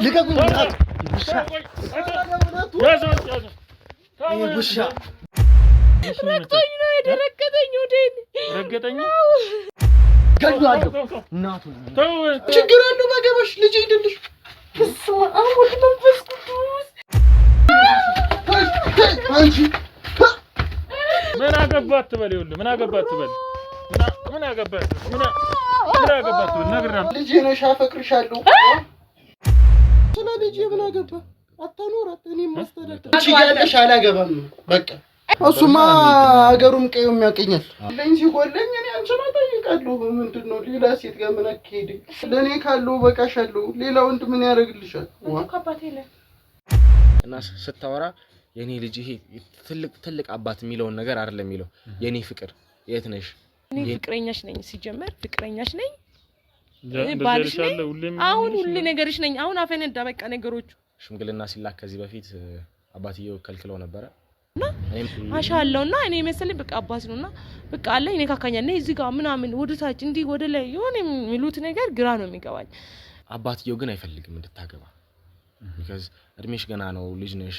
ልቀቁኝ ውሻ ውሻ ረግጦኝ ነው የደረገጠኝ ወዴን ረገጠኝ ገሏለሁ እናቱ ችግር አለው ባገባሽ ልጅ አይደልሽ አሁን መንፈስ ቅዱስ አንቺ ምን አገባት ትበል ይኸውልህ ምን አገባት ትበል ምን አገባት ነግረና ልጅ ነሽ አፈቅርሻለሁ ስለ ልጅ ምን አገባ አታኖራት እኔም ማስተዳደር አንቺ ያለሽ አላገባም በቃ እሱማ አገሩም ቀዩም ያቀኛል ለኝ ሲቆለኝ እኔ አንቺን አጠይቃለሁ ምንድነው ሌላ ሴት ጋር ምን አከሄደ ለኔ ካለው በቃሻለሁ ሌላ ወንድ ምን ያደርግልሻል ከአባቴ ላይ እና ስታወራ የኔ ልጅ ይሄ ትልቅ አባት የሚለውን ነገር አይደለም የሚለው የኔ ፍቅር የት ነሽ እኔ ፍቅረኛሽ ነኝ ሲጀመር ፍቅረኛሽ ነኝ ባልሽ ነኝ አሁን ሁሉ ነገርሽ ነኝ አሁን አፈነዳ በቃ ነገሮቹ ሽምግልና ሲላክ ከዚህ በፊት አባትየው ከልክለው ነበር እና አሻለውና እኔ መሰለኝ በቃ አባስ ነውና በቃ አለ እኔ ካካኛና እዚህ ጋር ምናምን ወደታች እንዲ ወደ ላይ የሆነ የሚሉት ነገር ግራ ነው የሚገባኝ አባትየው ግን አይፈልግም እንድታገባ because እድሜሽ ገና ነው ልጅ ነሽ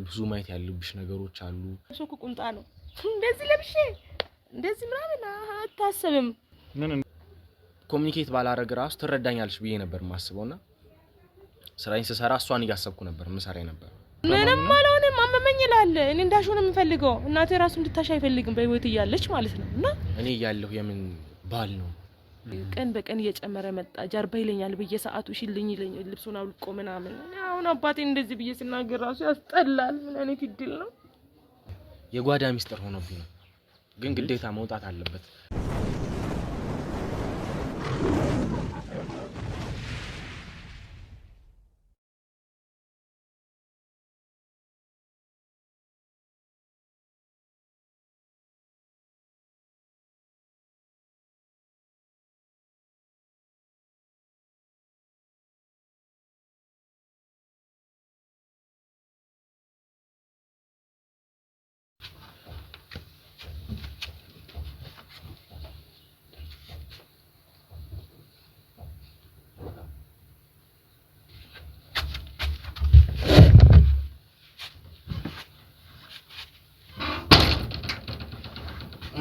ብዙ ማየት ያለብሽ ነገሮች አሉ ሶኩ ቁንጣ ነው እንደዚህ ለብሼ እንደዚህ ምናምን አታስብም ምን ኮሙኒኬት ባላረግ ራስ ትረዳኛለሽ ብዬ ነበር ማስበውና ስራዬን ስሰራ እሷን እያሰብኩ ነበር ምሰራይ ነበር ምንም ማለውንም አመመኝ ይላል እኔ እንዳሽሆነ የምፈልገው እናቴ ራሱ እንድታሻ አይፈልግም በህይወት እያለች ማለት ነው እና እኔ ያለሁ የምን ባል ነው ቀን በቀን እየጨመረ መጣ ጀርባ ይለኛል በየሰዓቱ ሽልኝ ይለኛል ልብሱን አውልቆ ምናምን አሁን አባቴ እንደዚህ ብዬ ሲናገር ራሱ ያስጠላል ምን አይነት ይድል ነው የጓዳ ሚስጥር ሆኖብኝ ነው ግን ግዴታ መውጣት አለበት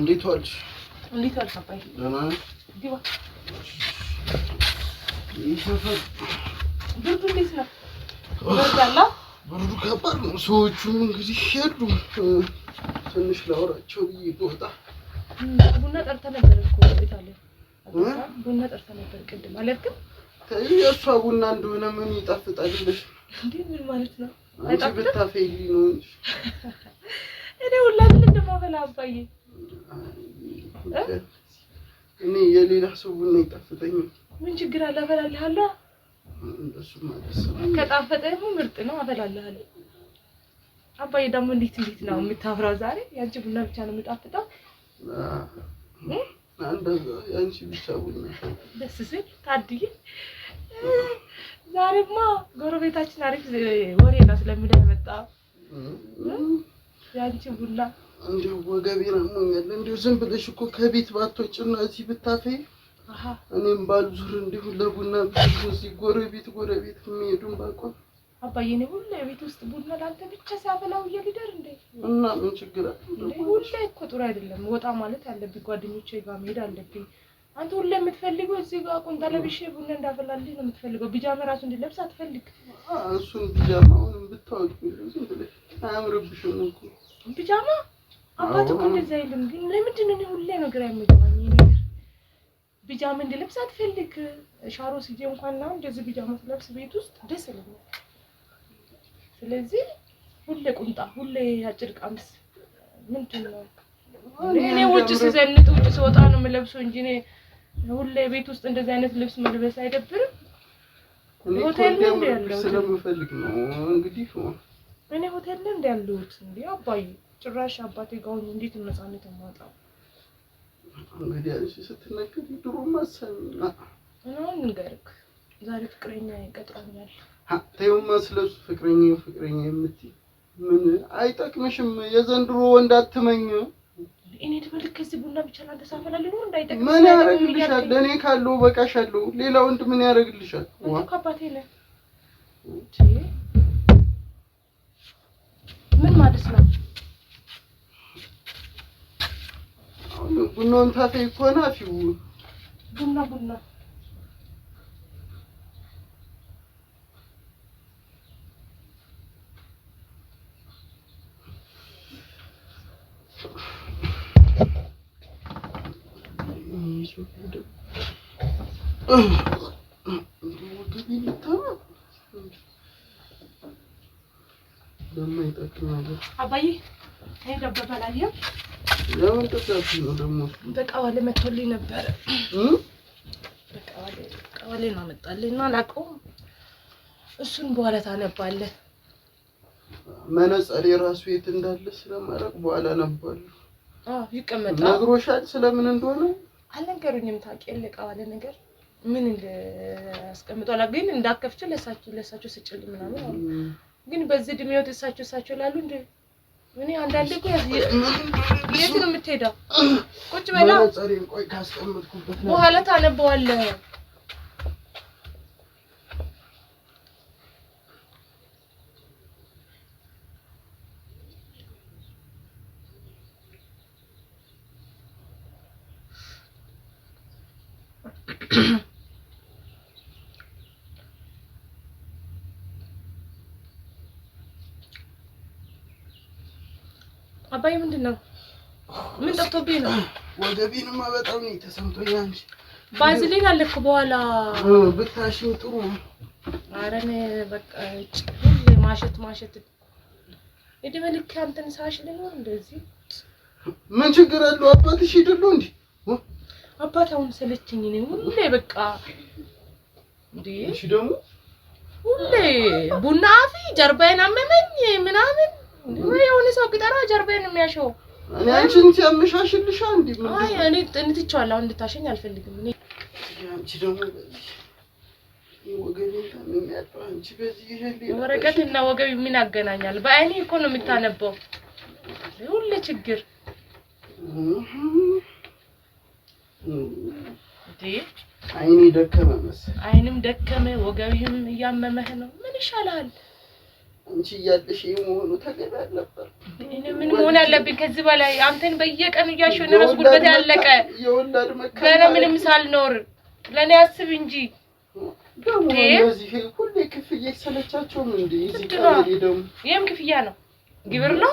እንዴት ዋልሽ አባይ ደህና ዲባ ይሰፈር ብርዱ እንዴት ነው ወርዳላ ብርዱ ከባድ ነው ሰዎቹ እንግዲህ ሄዱ ትንሽ ላወራቸው ይወጣ ቡና ጠርተ ነበር እኮ ቤታለ ቡና ጠርተ ነበር ቅድም አለልክም የእሷ ቡና እንደሆነ ምን ይጣፍጣልሽ እንዴ ምን ማለት ነው አንቺ ብታፈይሊ ነው እንጂ እኔ ሁላችን እንደማፈላ አባዬ እኔ የሌላ ሰው ቡና ይጣፍጠኝ ምን ችግር አለ አፈላልሃለሁ እንደሱ ማለት ነው ከጣፈጠው ምርጥ ነው አፈላልሃለሁ አባዬ ደግሞ እንዴት ነው የምታፍራው ዛሬ ያንቺ ቡና ብቻ ነው የምጣፍጠው አንተ ያንቺ ብቻ ቡና ደስ ሲል ታድዬ ዛሬማ ጎረቤታችን አሪፍ ወሬ ነው ስለሚደር መጣ ያንቺ ቡና እንደው ወገቤን አሞኛል እንደው ዝም ብለሽ እኮ ከቤት ባትወጪና እዚህ ብታፈይ እኔም ባልዙር እንደው ለቡና እዚህ ጎረቤት የሚሄዱን ባቆም አባዬ ነው ሁሉ ቤት ውስጥ ቡና ላንተ ብቻ ሳፈላው ይልደር እንዴ እና ምን ችግር አለ ሁሉ እኮ ጥሩ አይደለም ወጣ ማለት አለብኝ ጓደኞቼ ጋር መሄድ አለብኝ አንተ ሁሉ የምትፈልገው እዚህ ጋር ቁንጣ ለብሼ ቡና እንዳፈላልኝ ነው የምትፈልገው ቢጃማ ራሱ እንድለብስ አትፈልግ እሱን ቢጃማውን ብታወቂ ዝም ብለሽ አያምርብሽም እኮ ቢጃማ አባቱ እንደዛ አይልም ግን ለምንድን ነው ሁሉ ነገር ያመጣኝ ነገር ቢጃማ እንድለብስ አትፈልግ ሻሮ ሲጂ እንኳን ነው እንደዚህ ቢጃማ ስለብስ ቤት ውስጥ ደስ ይለኛል ስለዚህ ሁሉ ቁንጣ ሁሉ አጭር ቀሚስ ምንድነው እኔ ውጭ ሲዘንጥ ውጭ ሲወጣ ነው የምለብሰው እንጂ እኔ ሁሉ ቤት ውስጥ እንደዚህ አይነት ልብስ መልበስ አይደብርም ሆቴል ላይ ያለው ስለምፈልግ ነው እንግዲህ እኔ ሆቴል ላይ ያለሁት እንዴ አባዬ ጭራሽ አባቴ ጋር እንዴት ነፃነት ማጣው እንግዲህ አንቺ ስትነግሪ ድሮ ማሰብና እና እንገርክ ዛሬ ፍቅረኛ ይቀጥራኛል ተይውማ ስለሱ ፍቅረኛ የምትይ ምን አይጠቅምሽም የዘንድሮ ወንድ አትመኝ እኔ ተመልከ ከዚህ ቡና ብቻ አንተ ሳፈላልኝ ነው እንዳይጠቅም ምን ያረግልሻል ለኔ ካለው በቃሻለሁ ሌላ ወንድ ምን ያረግልሻል ወጣ ከአባቴ ነው ምን ማለት ነው? ቡናውን ታፈይ እኮ ነው አፊው ቡና አባዬ ደበበላየ ለምን ተሳፍሽ ነው ደግሞ? በቃ ዋለ መጥቶልኝ ነበር። በቃ ዋለ ነው መጣልኝና አላውቀውም። እሱን በኋላ ታነባለህ። መነጽር የራሱ የት እንዳለ ስለማረቅ በኋላ ነባለሁ። ይቀመጣል። ነግሮሻል ስለምን እንደሆነ? አልነገሩኝም። ታውቂያለሽ ቃዋለ ነገር ምን እንዳስቀምጧል ግን እንዳከፍች ለሳቸው ስጭልኝ ምናምን አሉ። ግን በዚህ ድሜው እሳቸው ላሉ እንደ እኔ አንዳንዴ እኮ የት ነው የምትሄደው? ቁጭ በላ መነጽሬን ቆይ ካስቀምጥኩበት ነው በኋላ ታነበዋለህ። አባዬ ምንድነው? ምን ጠፍቶብኝ ነው? ወገቤንማ በጣም ነው ተሰምቶኝ አንቺ ባዝሊን አለክ በኋላ ብታሽው ጥሩ ነው። አረኔ በቃ ማሸት እድሜልክ አንተን ሳሽልኝ ነው እንደዚህ ምን ችግር አለው? አባትሽ ይደሉ እንዴ? አባታውን ሰለችኝ ነው ሁሌ በቃ እንዴ እሺ ደግሞ ሁሌ ቡና አፊ ጀርባዬን አመመኝ ምናምን ወይ የሆነ ሰው ቢጠራ ጀርባዬን የሚያሸው እኔ አንቺን ሲያመሻሽልሽ አንዴ ምን አይ እኔ እንትቻለሁ እንድታሸኝ አልፈልግም። እኔ አንቺ ደግሞ ወገቤን ታመሚያለሁ አንቺ በዚህ ይሄ ወረቀትና ወገብ ምን ያገናኛል? በአይኔ እኮ ነው የምታነበው ሁሌ ችግር አይኔ ደከመ መሰለኝ። አይንም ደከመ ወገብህም እያመመህ ነው። ምን ይሻላል? አንቺ ያለሽ የሆኑ ተገቢ ነበር። እኔ ምን ሆነ ያለብኝ ከዚህ በላይ አንተን በየቀኑ እያሸው ነው ጉልበት ያለቀ የወላድ መከራ ገና ምንም ሳልኖር ለኔ አስብ እንጂ ደግሞ እዚህ ሁሌ ክፍያ ይሰለቻቸው ምን እንዴ? እዚህ ቀበሌ ደግሞ የም ክፍያ ነው? ግብር ነው?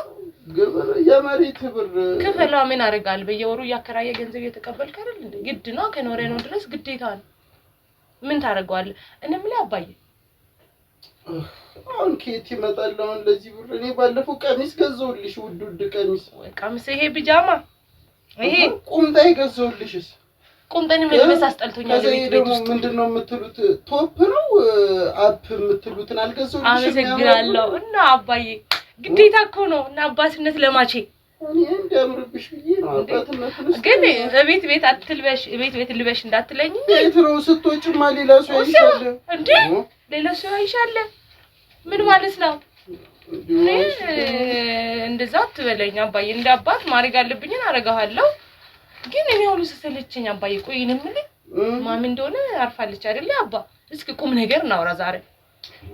ግብር የመሬት ብር ከፈላው ምን አደርጋል? በየወሩ ያከራየ ገንዘብ እየተቀበልክ አይደል እንዴ? ግድ ነው ከኖሬ ነው ድረስ ግዴታ ነው። ምን ታረጋዋለህ? እኔም ላይ አባዬ አሁን ከየት ይመጣል አሁን ለዚህ ብር? እኔ ባለፈው ቀሚስ ገዘውልሽ ውድ ቀሚስ ይሄ ቢጃማ ይሄ ቁምጣ ይገዘውልሽስ ቁምጣን መልበስ አስጠልቶኛል። ቤት ደግሞ ምንድነው የምትሉት? ቶፕ ነው አፕ የምትሉትን አልገዘውልሽም? አመሰግናለሁ። እና አባዬ ግዴታ እኮ ነው እና አባትነት ለማቼ እኔ እንደምርብሽ ብዬ ነው አባትነቱን ግን ቤት አትልበሽ ቤት ልበሽ እንዳትለኝ። ቤት ነው ስትወጪማ ሌላ ሰው ይሻል እንዴ? ሌላ ሰው ይሻል ምን ማለት ነው? እንደዛ አትበለኝ አባዬ። እንደ አባት ማድረግ አለብኝን አደርጋለሁ። ግን እኔ ሁሉ ሰለቸኝ አባዬ። ቆይ እኔ ምን ማሚ እንደሆነ አርፋለች አይደል አባ? እስኪ ቁም ነገር እናውራ ዛሬ።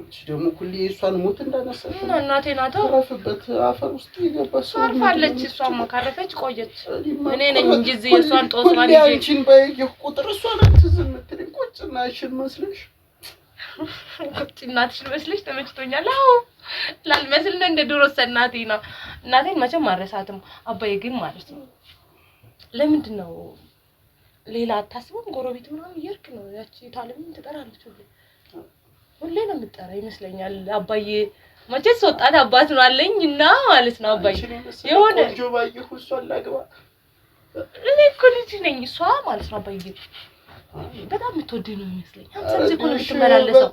እሺ ደግሞ ሁሌ እሷን ሞት እንዳነሳት እናቴ ናታ አረፈበት አፈር ውስጥ ይገባስ አርፋለች። እሷን ማካረፈች ቆየች። እኔ ነኝ እንጂ እሷን ጦስዋን ይዤ አንቺን በየሁ ቁጥር እሷን አትዝም የምትለኝ ቁጭና እሺን መስለሽ እናትሽን መስለሽ ተመችቶኛል። አዎ ላልመስል ነው እንደ ድሮ ሰናቴ ነው። እናቴን መቼም አረሳትም። አባዬ ግን ማለት ነው ለምንድን ነው ሌላ አታስብም? ጎረቤት ምናምን እየርክ ነው ያቺ ታለምን ትጠራለች ሁሌ ነው የምትጠራ ይመስለኛል። አባዬ መቼስ ወጣት አባት ነው አለኝና ማለት ነው አባዬ የሆነ ጆባዬ እሷን ላግባ እኔ እኮ ልጅ ነኝ እሷ ማለት ነው አባዬ በጣም የምትወደኝ ነው የሚመስለኝ። አንተ እዚህ እኮ ነው የምትመላለሰው።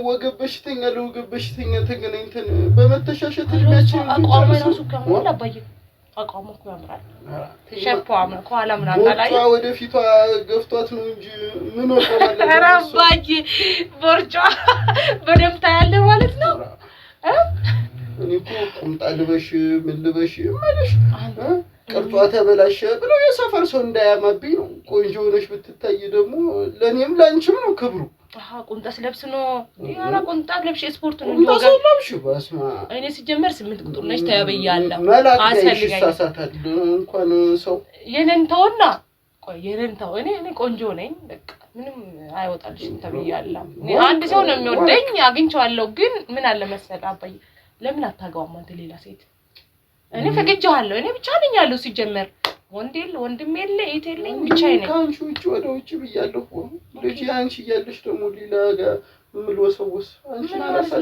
ወገብ በሽተኛ ለወገብ በሽተኛ ተገናኝተን በመተሻሸት እድሜያችን አቋም ራሱ ከሆነ አባዬ አቋም እኮ ያምራል። ሸፖም ከኋላ ምናምን ላይ ወደፊቷ ገፍቷት ነው እንጂ ምን ወጣማለ ኧረ አባዬ ቦርጫ በደምብ ታያለህ ማለት ነው። እኔ እኮ ቁምጣ ልበሽ ምን ልበሽ ማለት ቅርጿ ተበላሸ ብለው የሰፈር ሰው እንዳያማብኝ ነው። ቆንጆ ሆነሽ ብትታይ ደግሞ ለኔም ላንቺም ነው ክብሩ። ቁምጣስ ለብስ ነው ያላ ቁምጣ ለብሽ ስፖርት ነው ቁምጣ ለብሽ በስማ እኔ ሲጀመር 8 ቁጥር ነሽ ተያበያላ አስፈልጋኝ ሳሳታል እንኳን ሰው የነንተውና ቆይ የነንተው እኔ ቆንጆ ነኝ በቃ ምንም አይወጣልሽም ተብያላ እኔ አንድ ሰው ነው የሚወደኝ አግኝቻለሁ ግን ምን አለ መሰል አባዬ ለምን አታጋውም አንተ ሌላ ሴት እኔ ፈቅጄዋለሁ እኔ ብቻ ነኝ ያለው ሲጀመር ወንድም የለ እህት የለኝ ብቻዬ ነኝ ካንቺ ውጪ ወደ ውጪ ብያለሁ ልጅ አንቺ እያለሽ ደግሞ ሌላ ጋር ምልወሰውስ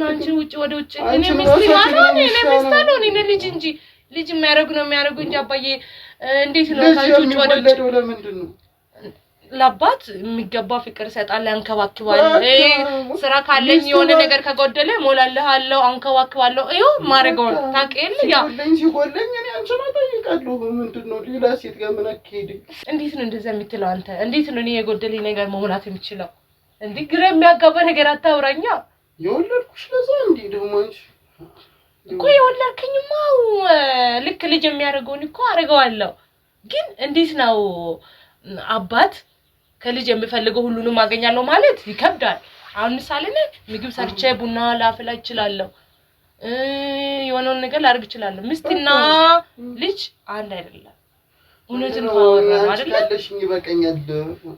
አንቺ ውጪ ወደ ውጪ እኔ ሚስት እኔ ልጅ እንጂ ልጅ የሚያረጉ ነው የሚያረጉ እንጂ አባዬ እንዴት ነው ካንቺ ውጪ ወደ ውጪ ለምንድን ነው ለአባት የሚገባ ፍቅር ሰጣለ አንከባክባል ስራ ካለኝ የሆነ ነገር ከጎደለ ሞላልሃለሁ አንከባክባለሁ እዩ ማረጋው ታቀል ያ ሲጎለኝ እኔ አንቺን አጠይቃለሁ ምንድነው ሌላ ሴት ጋር ምን አከሄድ እንዴት ነው እንደዛ የምትለው አንተ እንዴት ነው እኔ የጎደለኝ ነገር መሙላት የምችለው እንዴ ግራ የሚያጋባ ነገር አታውራኛ የወለድኩሽ ለዛ እንዴ ደግሞ አንቺ እኮ የወለድከኝማ ልክ ልጅ የሚያደርገውን እኮ አረጋዋለሁ ግን እንዴት ነው አባት ከልጅ የሚፈልገው ሁሉንም አገኛለሁ ማለት ይከብዳል አሁን ምሳሌ ነኝ ምግብ ሰርቼ ቡና ላፍላ እችላለሁ የሆነውን ነገር ላርግ እችላለሁ ምስትና ልጅ አንድ አይደለም እውነትን ታወራ አይደል ያለሽኝ ይበቀኛል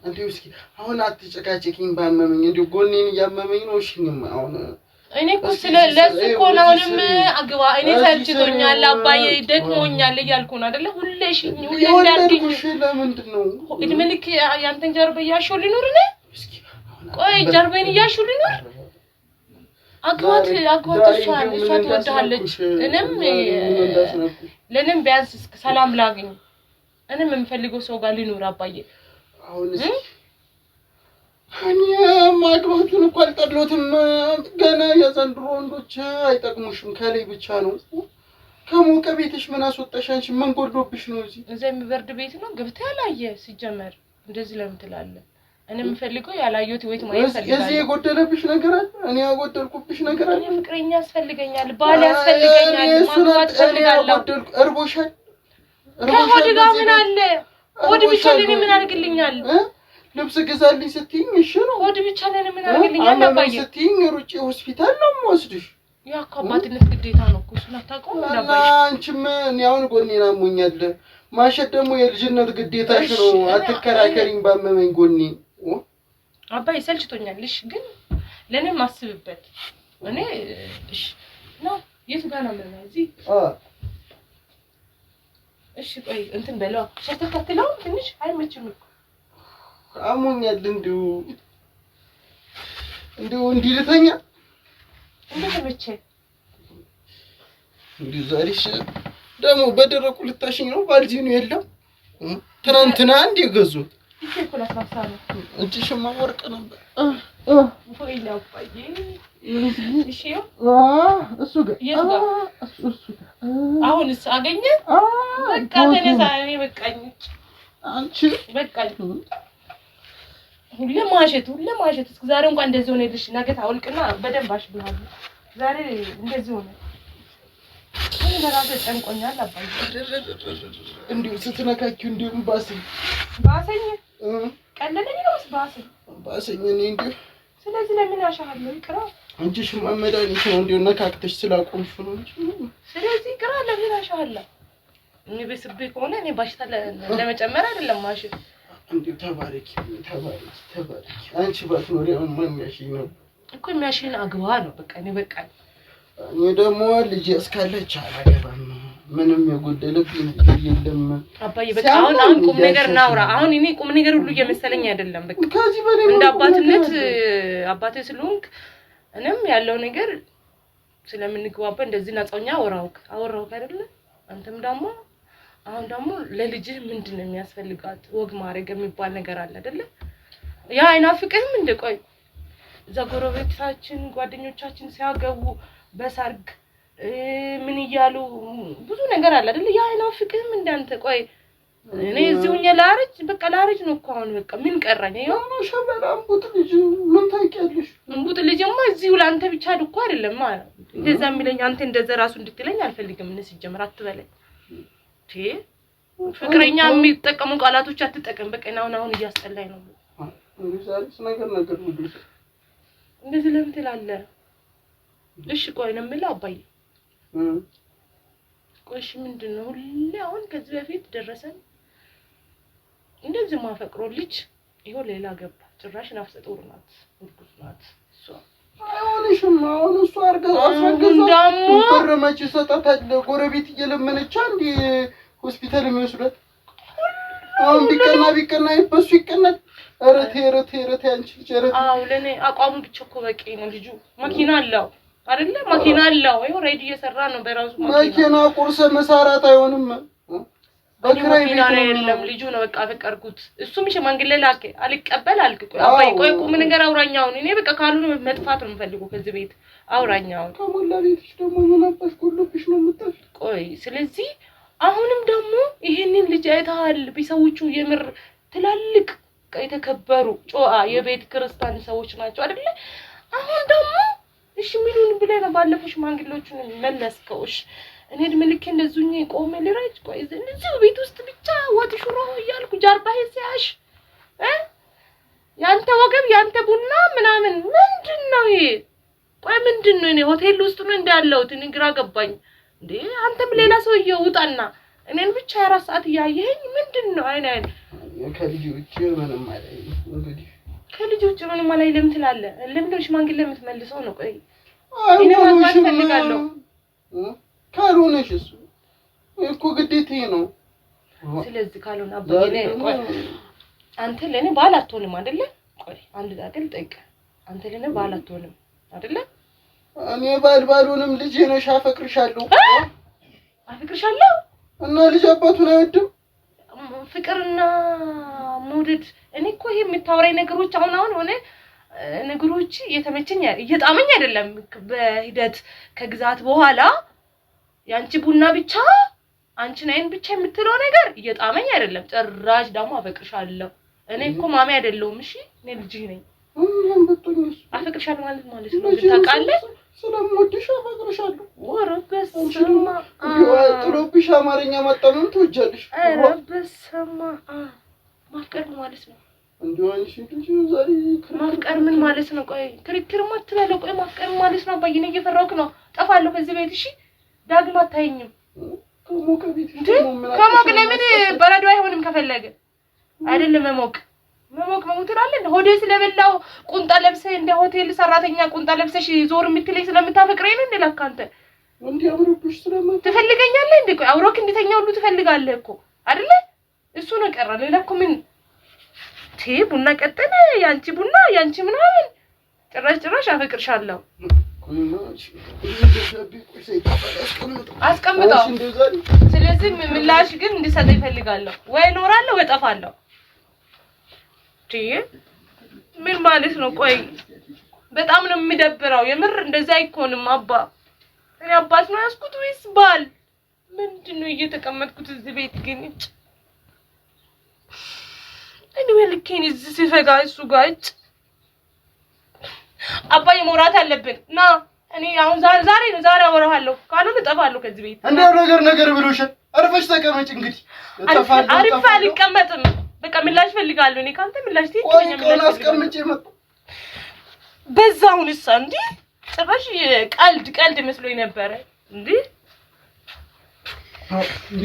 እንዴው እስኪ አሁን አትጨቃጨቂኝ ባመመኝ እንዴው ጎኔን ያመመኝ ነው እሺኝም አሁን እኔ እኮ ለሱ ኮናውንም አግባ እኔ ሰልችቶኛል አባዬ ደክሞኛል እያልኩ ነው አይደለ ሁሌሽኝ ሁሌ እንዳርግኝ ለምንድን ነው እድሜልክ ያንተን ጀርባ ያሽው ሊኖር ነው ቆይ ጀርባዬን ያሽው ሊኖር አግባት እሷ ትወዳለች ለኔም ቢያንስ ሰላም ላግኝ እኔም የምፈልገው ሰው ጋር ሊኖር አባዬ አሁን እኔ ማግባቱን እኮ አልጠሎትም ገና የዘንድሮ ወንዶች አይጠቅሙሽም ከላይ ብቻ ነው ከሞቀ ቤትሽ ምን አስወጣሽ አንቺ ምን ጎድሎብሽ ነው እዚህ የሚበርድ ቤት ነው ገብታ ያላየ ሲጀመር እንደዚህ ለምን ትላለህ እኔ የምፈልገው ያላየሁት ወይት ማየት ፈልጋለሁ እዚህ የጎደለብሽ ነገር አለ እኔ ያጎደልኩብሽ ነገር አለ ፍቅረኛ ያስፈልገኛል ባል ያስፈልገኛል ማግባት ፈልጋለሁ እርቦሻል ከሆድ ጋር ምን አለ ሆድ ብቻ ለኔ ምን አድርግልኛል ልብስ ገዛልኝ ስትይኝ እሺ ነው ሆድ ብቻ ለኔ ምን አድርግልኛል አባዬ ስትይኝ ሩጪ ሆስፒታል ነው የምወስድሽ ያ አባትነት ግዴታ ነው እኮ እሱን አታውቀውም አባዬ አንቺም እኔ አሁን ጎኔን አሞኛል ማሸት ደግሞ የልጅነት ግዴታሽ ነው አትከራከሪኝ ባመመኝ ጎኔ አባዬ ሰልችቶኛልሽ ግን ለኔም አስብበት እኔ እሺ ነው የቱ ጋር ነው እዚህ እሺ ቆይ እንትን በለው ሸተከተለው ትንሽ አይመችም እኮ አሞኛል እንዲሁ እንዲልተኛ እንደተመቸ እንዲሁ ዛሬሽ ደግሞ በደረቁ ልታሽኝ ነው ባልዚኑ የለም ትናንትና እንዴ ገዙት ይከኩላ ታሳለ እጅሽማ ወርቅ ነበር ወይ ለአባዬ እሺ እሱ ጋር እሱ አሁንስ አገኘ በቃ ተነሳ እኔ በቃኝ አንቺ በቃኝ ሁሌ ማሸት እስከ ዛሬ እንኳን እንደዚህ ሆነልሽ ነገ ታውልቅና በደንብ አሽብናል ዛሬ እንደዚህ ሆነ እኔ በራሴ ጨንቆኛል አባዬ እንዲሁ ስትነካኪው እንዲሁ ባሰኝ ቀለለኝ ነውስ ባሰኝ እኔ እንዲሁ ስለዚህ ለምን ያሻሃለው ይቅራ አንቺሽ መመዳኒት ነው እንዲሁ ነካክተሽ ስላቆምሽ ነው እንጂ ስለዚህ ይቅራ ለምን ያሻሃለው እኔ በስቤ ከሆነ እኔ ባሽታ ለመጨመር አይደለም ማሽት እንዴ ተባረኪ አንቺ ባትኖሪ የሚያሽኝ ነው እኮ የሚያሽኝ አግባ ነው በቃ እኔ በቃኝ እኔ ደግሞ ልጅ እስካለች አላገባም ምንም የጎደለብኝ የለም አባዬ በቃ አሁን ቁም ነገር ናውራ አሁን እኔ ቁም ነገር ሁሉ እየመሰለኝ አይደለም በቃ ከዚህ በላይ እንደ አባትነት አባቴ ስለሆንክ እኔም ያለው ነገር ስለምንግባባ እንደዚህ ናጻውኛ አወራውክ አይደለ አንተም ደግሞ አሁን ደግሞ ለልጅህ ምንድነው የሚያስፈልጋት ወግ ማረግ የሚባል ነገር አለ አይደለ ያ አይናፍቅህም እንደ ቆይ ዘጎረቤታችን ጓደኞቻችን ሲያገቡ በሰርግ ምን ይያሉ ብዙ ነገር አለ አይደል ያ አይናፍቅህም እንዳንተ ቆይ እኔ እዚሁኛ ላርጅ ነው እኮ አሁን በቃ ምን ቀራኝ ያው ሸበላ እንቡጥ ልጅ ምን ታውቂያለሽ እንቡጥ ልጅማ እዚሁ ላንተ ብቻ ድኮ አይደለም እንደዛ የሚለኝ አንተ እንደዛ ራሱ እንድትለኝ አልፈልግም እነሱ ጀመር አትበለኝ ፍቅረኛ የሚጠቀሙ ቃላቶች አትጠቀም በቃ አሁን እያስጠላኝ ነው ዛሬስ ነገር እንደዚህ ለምን ትላለህ? እሺ ቆይ ነው የምልህ አባዬ። ቆይ እሺ ምንድነው ሁሌ አሁን ከዚህ በፊት ደረሰን እንደዚህ ማፈቅረው ልጅ ይኸው ሌላ ገባ። ጭራሽ ነፍሰ ጡር ናት፣ እርጉዝ ናት። እሷ አይሆንሽም። አሁን እሷ አስረገዘው በረመች ሰጣታል። ጎረቤት እየለመነች አንዴ ሆስፒታል የሚወስዷት። አሁን ቢቀና በሱ ይቀናል። ኧረ ተይ አንቺ ልጅ ኧረ አዎ ለኔ አቋሙ ብቻ እኮ በቂ ነው። ልጁ መኪና አለው አይደለ? መኪና አለው። ይኸው ሬዲ እየሰራ ነው በራሱ መኪና ቁርስ መሳራት አይሆንም። በክራይ ቤት ነው የለም። ልጁ ነው በቃ ፈቀርኩት። እሱም ሽማግሌ ላከ አልቀበል አልክ። ቆይ አባይ ቁም ነገር አውራኛው እኔ በቃ ካሉን መጥፋት ነው የምፈልገው ከዚህ ቤት አውራኛው። ከሞላ ቤትሽ ደግሞ ምናባሽ ሁሉብሽ ነው የምትጠፊ። ቆይ ስለዚህ አሁንም ደግሞ ይሄንን ልጅ አይተሃል? ቢሰውቹ የምር ትላልቅ የተከበሩ ጮአ የቤት ክርስቲያን ሰዎች ናቸው አይደለ? አሁን ደግሞ እሺ ምኑን ብለህ ነው ባለፈው ሽማግሌዎቹን መለስከውሽ? እኔ ድምልክ እንደዙኝ ቆሜ ልራጭ። ቆይ እዚህ ቤት ውስጥ ብቻ ወጥ ሽሮ እያልኩ ጀርባዬ ሲያሽ ያንተ ወገብ ያንተ ቡና ምናምን ምንድነው ይሄ? ቆይ ምንድነው? እኔ ሆቴል ውስጥ ነው እንዳለሁት እኔ ግራ ገባኝ እንዴ። አንተም ሌላ ሰው ይወጣና እኔን ብቻ 4 ሰዓት ያየኸኝ ምንድነው? አይን ከልጆች ምንም ማለት እንግዲህ ከልጆች ምንም ማለት ለምን ትላለህ? ለምን ሽማግሌ የምትመልሰው ነው? ቆይ እኔ ማግባት ፈልጋለሁ ካልሆነሽ እሱ እኮ ግዴታዬ ነው። ስለዚህ ካልሆነ አባዬ ቆይ አንተ ለኔ ባል አትሆንም አይደለ? ቆይ አንድ ዳግል ጠይቅ። አንተ ለኔ ባል አትሆንም አይደለ? እኔ ባልሆንም ልጅ ነሽ። አፈቅርሻለሁ እና ልጅ አባቱን አይወድም። ፍቅርና መውደድ እኔ እኮ ይሄ የምታወራኝ ነገሮች አሁን ሆነ ነገሮች እየተመቸኝ እየጣመኝ አይደለም። በሂደት ከግዛት በኋላ ያንቺ ቡና ብቻ አንቺን አይን ብቻ የምትለው ነገር እየጣመኝ አይደለም። ጭራሽ ደግሞ አፈቅርሻለሁ። እኔ እኮ ማሚ አይደለሁም። እሺ እኔ ልጅ ነኝ። አፈቅርሻለሁ ማለት ነው ታውቃለህ? ስለምወድሽ አፈቅርሻለሁ። ወረበሰማ ጥሎብሽ አማርኛ ማጣመም ትወጃለሽ። ወረበሰማ ማፍቀር ማለት ነው እንደው አንቺ ልጅ ዛሬ ማፍቀር ምን ማለት ነው? ቆይ ክርክር ማትበለው። ቆይ ማፍቀር ማለት ነው አባዬ ነው እየፈራሁክ ነው። ጠፋለሁ ከዚህ ቤት። እሺ ዳግም አታየኝም። ከሞቀ ቤት ከሞቅ ለምን በረዶ አይሆንም? ከፈለገ አይደለም መሞቅ ትላለህ። ሆዴ ስለበላው ቁንጣ ለብሰህ እንደ ሆቴል ሰራተኛ ቁንጣ ለብሰሽ ዞር የምትለኝ ስለምታፈቅረኝ ነው እንዴ? ለካንተ እንዴ አብሮብሽ ስለማት ትፈልገኛለህ እንዴ? ቆይ አብሮክ እንድተኛ ሁሉ ትፈልጋለህ እኮ አይደለ? እሱ ነው ቀረ። ሌላ እኮ ምን ቡና ቀጠነ ያንቺ ቡና ያንቺ ምናምን ጭራሽ አፈቅርሻለሁ። አስቀምጠው። ስለዚህ ምላሽ ግን እንድሰጥ ይፈልጋለሁ። ወይ እኖራለሁ ወይ እጠፋለሁ። ምን ማለት ነው? ቆይ በጣም ነው የሚደብረው። የምር እንደዛ አይኮንም አባ። እኔ አባት ነው ያስኩት ወይስ ባል? ምንድነው እየተቀመጥኩት እዚህ ቤት ግን እኔ ልኬን እዚህ ሲፈጋ እሱ ጋር አባዬ መውራት አለብን ና። እኔ አሁን ዛሬ አወራሃለሁ። ካልሆነ እጠፋለሁ ከዚህ ቤት። እንደው ነገር ብሎሻል። አርፈሽ ተቀመጭ። እንግዲህ አሪፍ አልቀመጥም። በቃ ምላሽ ፈልጋለሁ። እኔ ካንተ ምላሽ ትይኝ ምላሽ አስቀምጬ መጣ። በዛውንስ እንዴ ጭራሽ ቀልድ መስሎኝ ነበር እንዴ።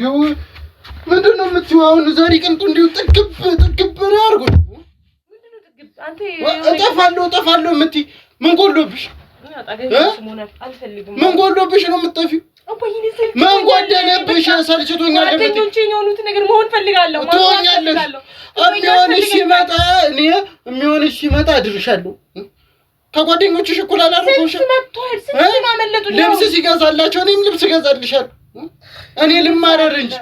ይው ምንድነው የምትይው? አሁን ዛሬ ቀንጡ እንዲው ጥግብ ነው አርጎ ምንድነው ጥግብ? አንተ እጠፋለሁ የምትይ ምን ጎሎብሽ? ምን ጎሎብሽ ነው የምትጠፊው? ምን ጎደለብሽ? ሰልችቶኛል። አንተኞቼ የሆኑት ነገር መሆን ፈልጋለሁ። የሚሆንሽ ሲመጣ አድርሻለሁ። ከጓደኞችሽ እኩል አላረኩሽ። ልብስ ሲገዛላቸው እኔም ልብስ እገዛልሻለሁ። እኔ ልማረር እንጂ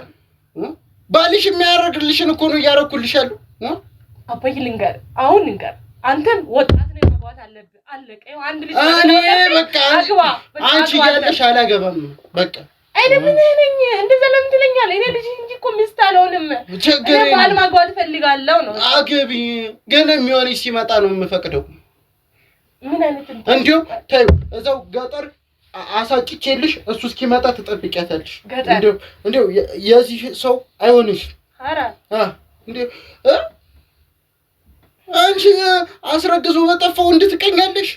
ባልሽ የሚያደርግልሽን እኮ ነው እያደረኩልሻለሁ። አባዬ ልንገር አንተም ወጣት ነህ ማግባት አለብህ። አለቀ። አንድ ልጅ እኔ በቃ አንቺ ያለሽ አላገባም በቃ። እኔ ምን ነኝ እንደዛ ለምን ትለኛለህ? እኔ ልጅ እንጂ እኮ ሚስት አልሆንም። እኔ ባል ማግባት ፈልጋለሁ ነው። አገቢ ገና የሚሆንሽ ሲመጣ ነው የምፈቅደው። ምን አይነት እንዴው ተይው እዛው ገጠር አሳጭቼልሽ እሱ እስኪመጣ ትጠብቂያታለሽ። እንዴው የዚህ ሰው አይሆንሽ። አራ እንዴው አንቺ አስረግዞ በጠፋው እንድትቀኛለሽ።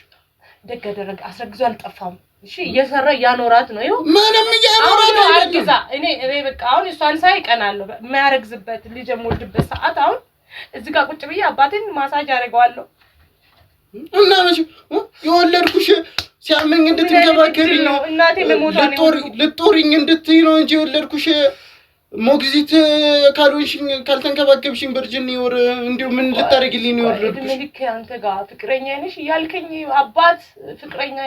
ደግ አደረገ አስረግዞ አልጠፋም እሺ እየሰራ ያኖራት ነው ይው ምንም ያኖራት አርግዛ እኔ በቃ አሁን እሷን ሳይ ቀናለሁ የማያረግዝበት ልጅ የምወልድበት ሰዓት አሁን እዚህ ጋር ቁጭ ብዬ አባቴን ማሳጅ አደርገዋለሁ እና መቼ የወለድኩሽ ሲያመኝ እንድትንከባከቢኝ ነው እናቴ ለሞቷ ነው ልጦሪኝ እንድትይ ነው እንጂ የወለድኩሽ ሞግዚት ካልሆንሽኝ ካልተንከባከብሽኝ በርጅኒ ወር እንዴው ምን ልታረግልኝ ነው የወለድኩሽ ልክ አንተ ጋር ፍቅረኛ ነሽ ያልከኝ አባት ፍቅረኛ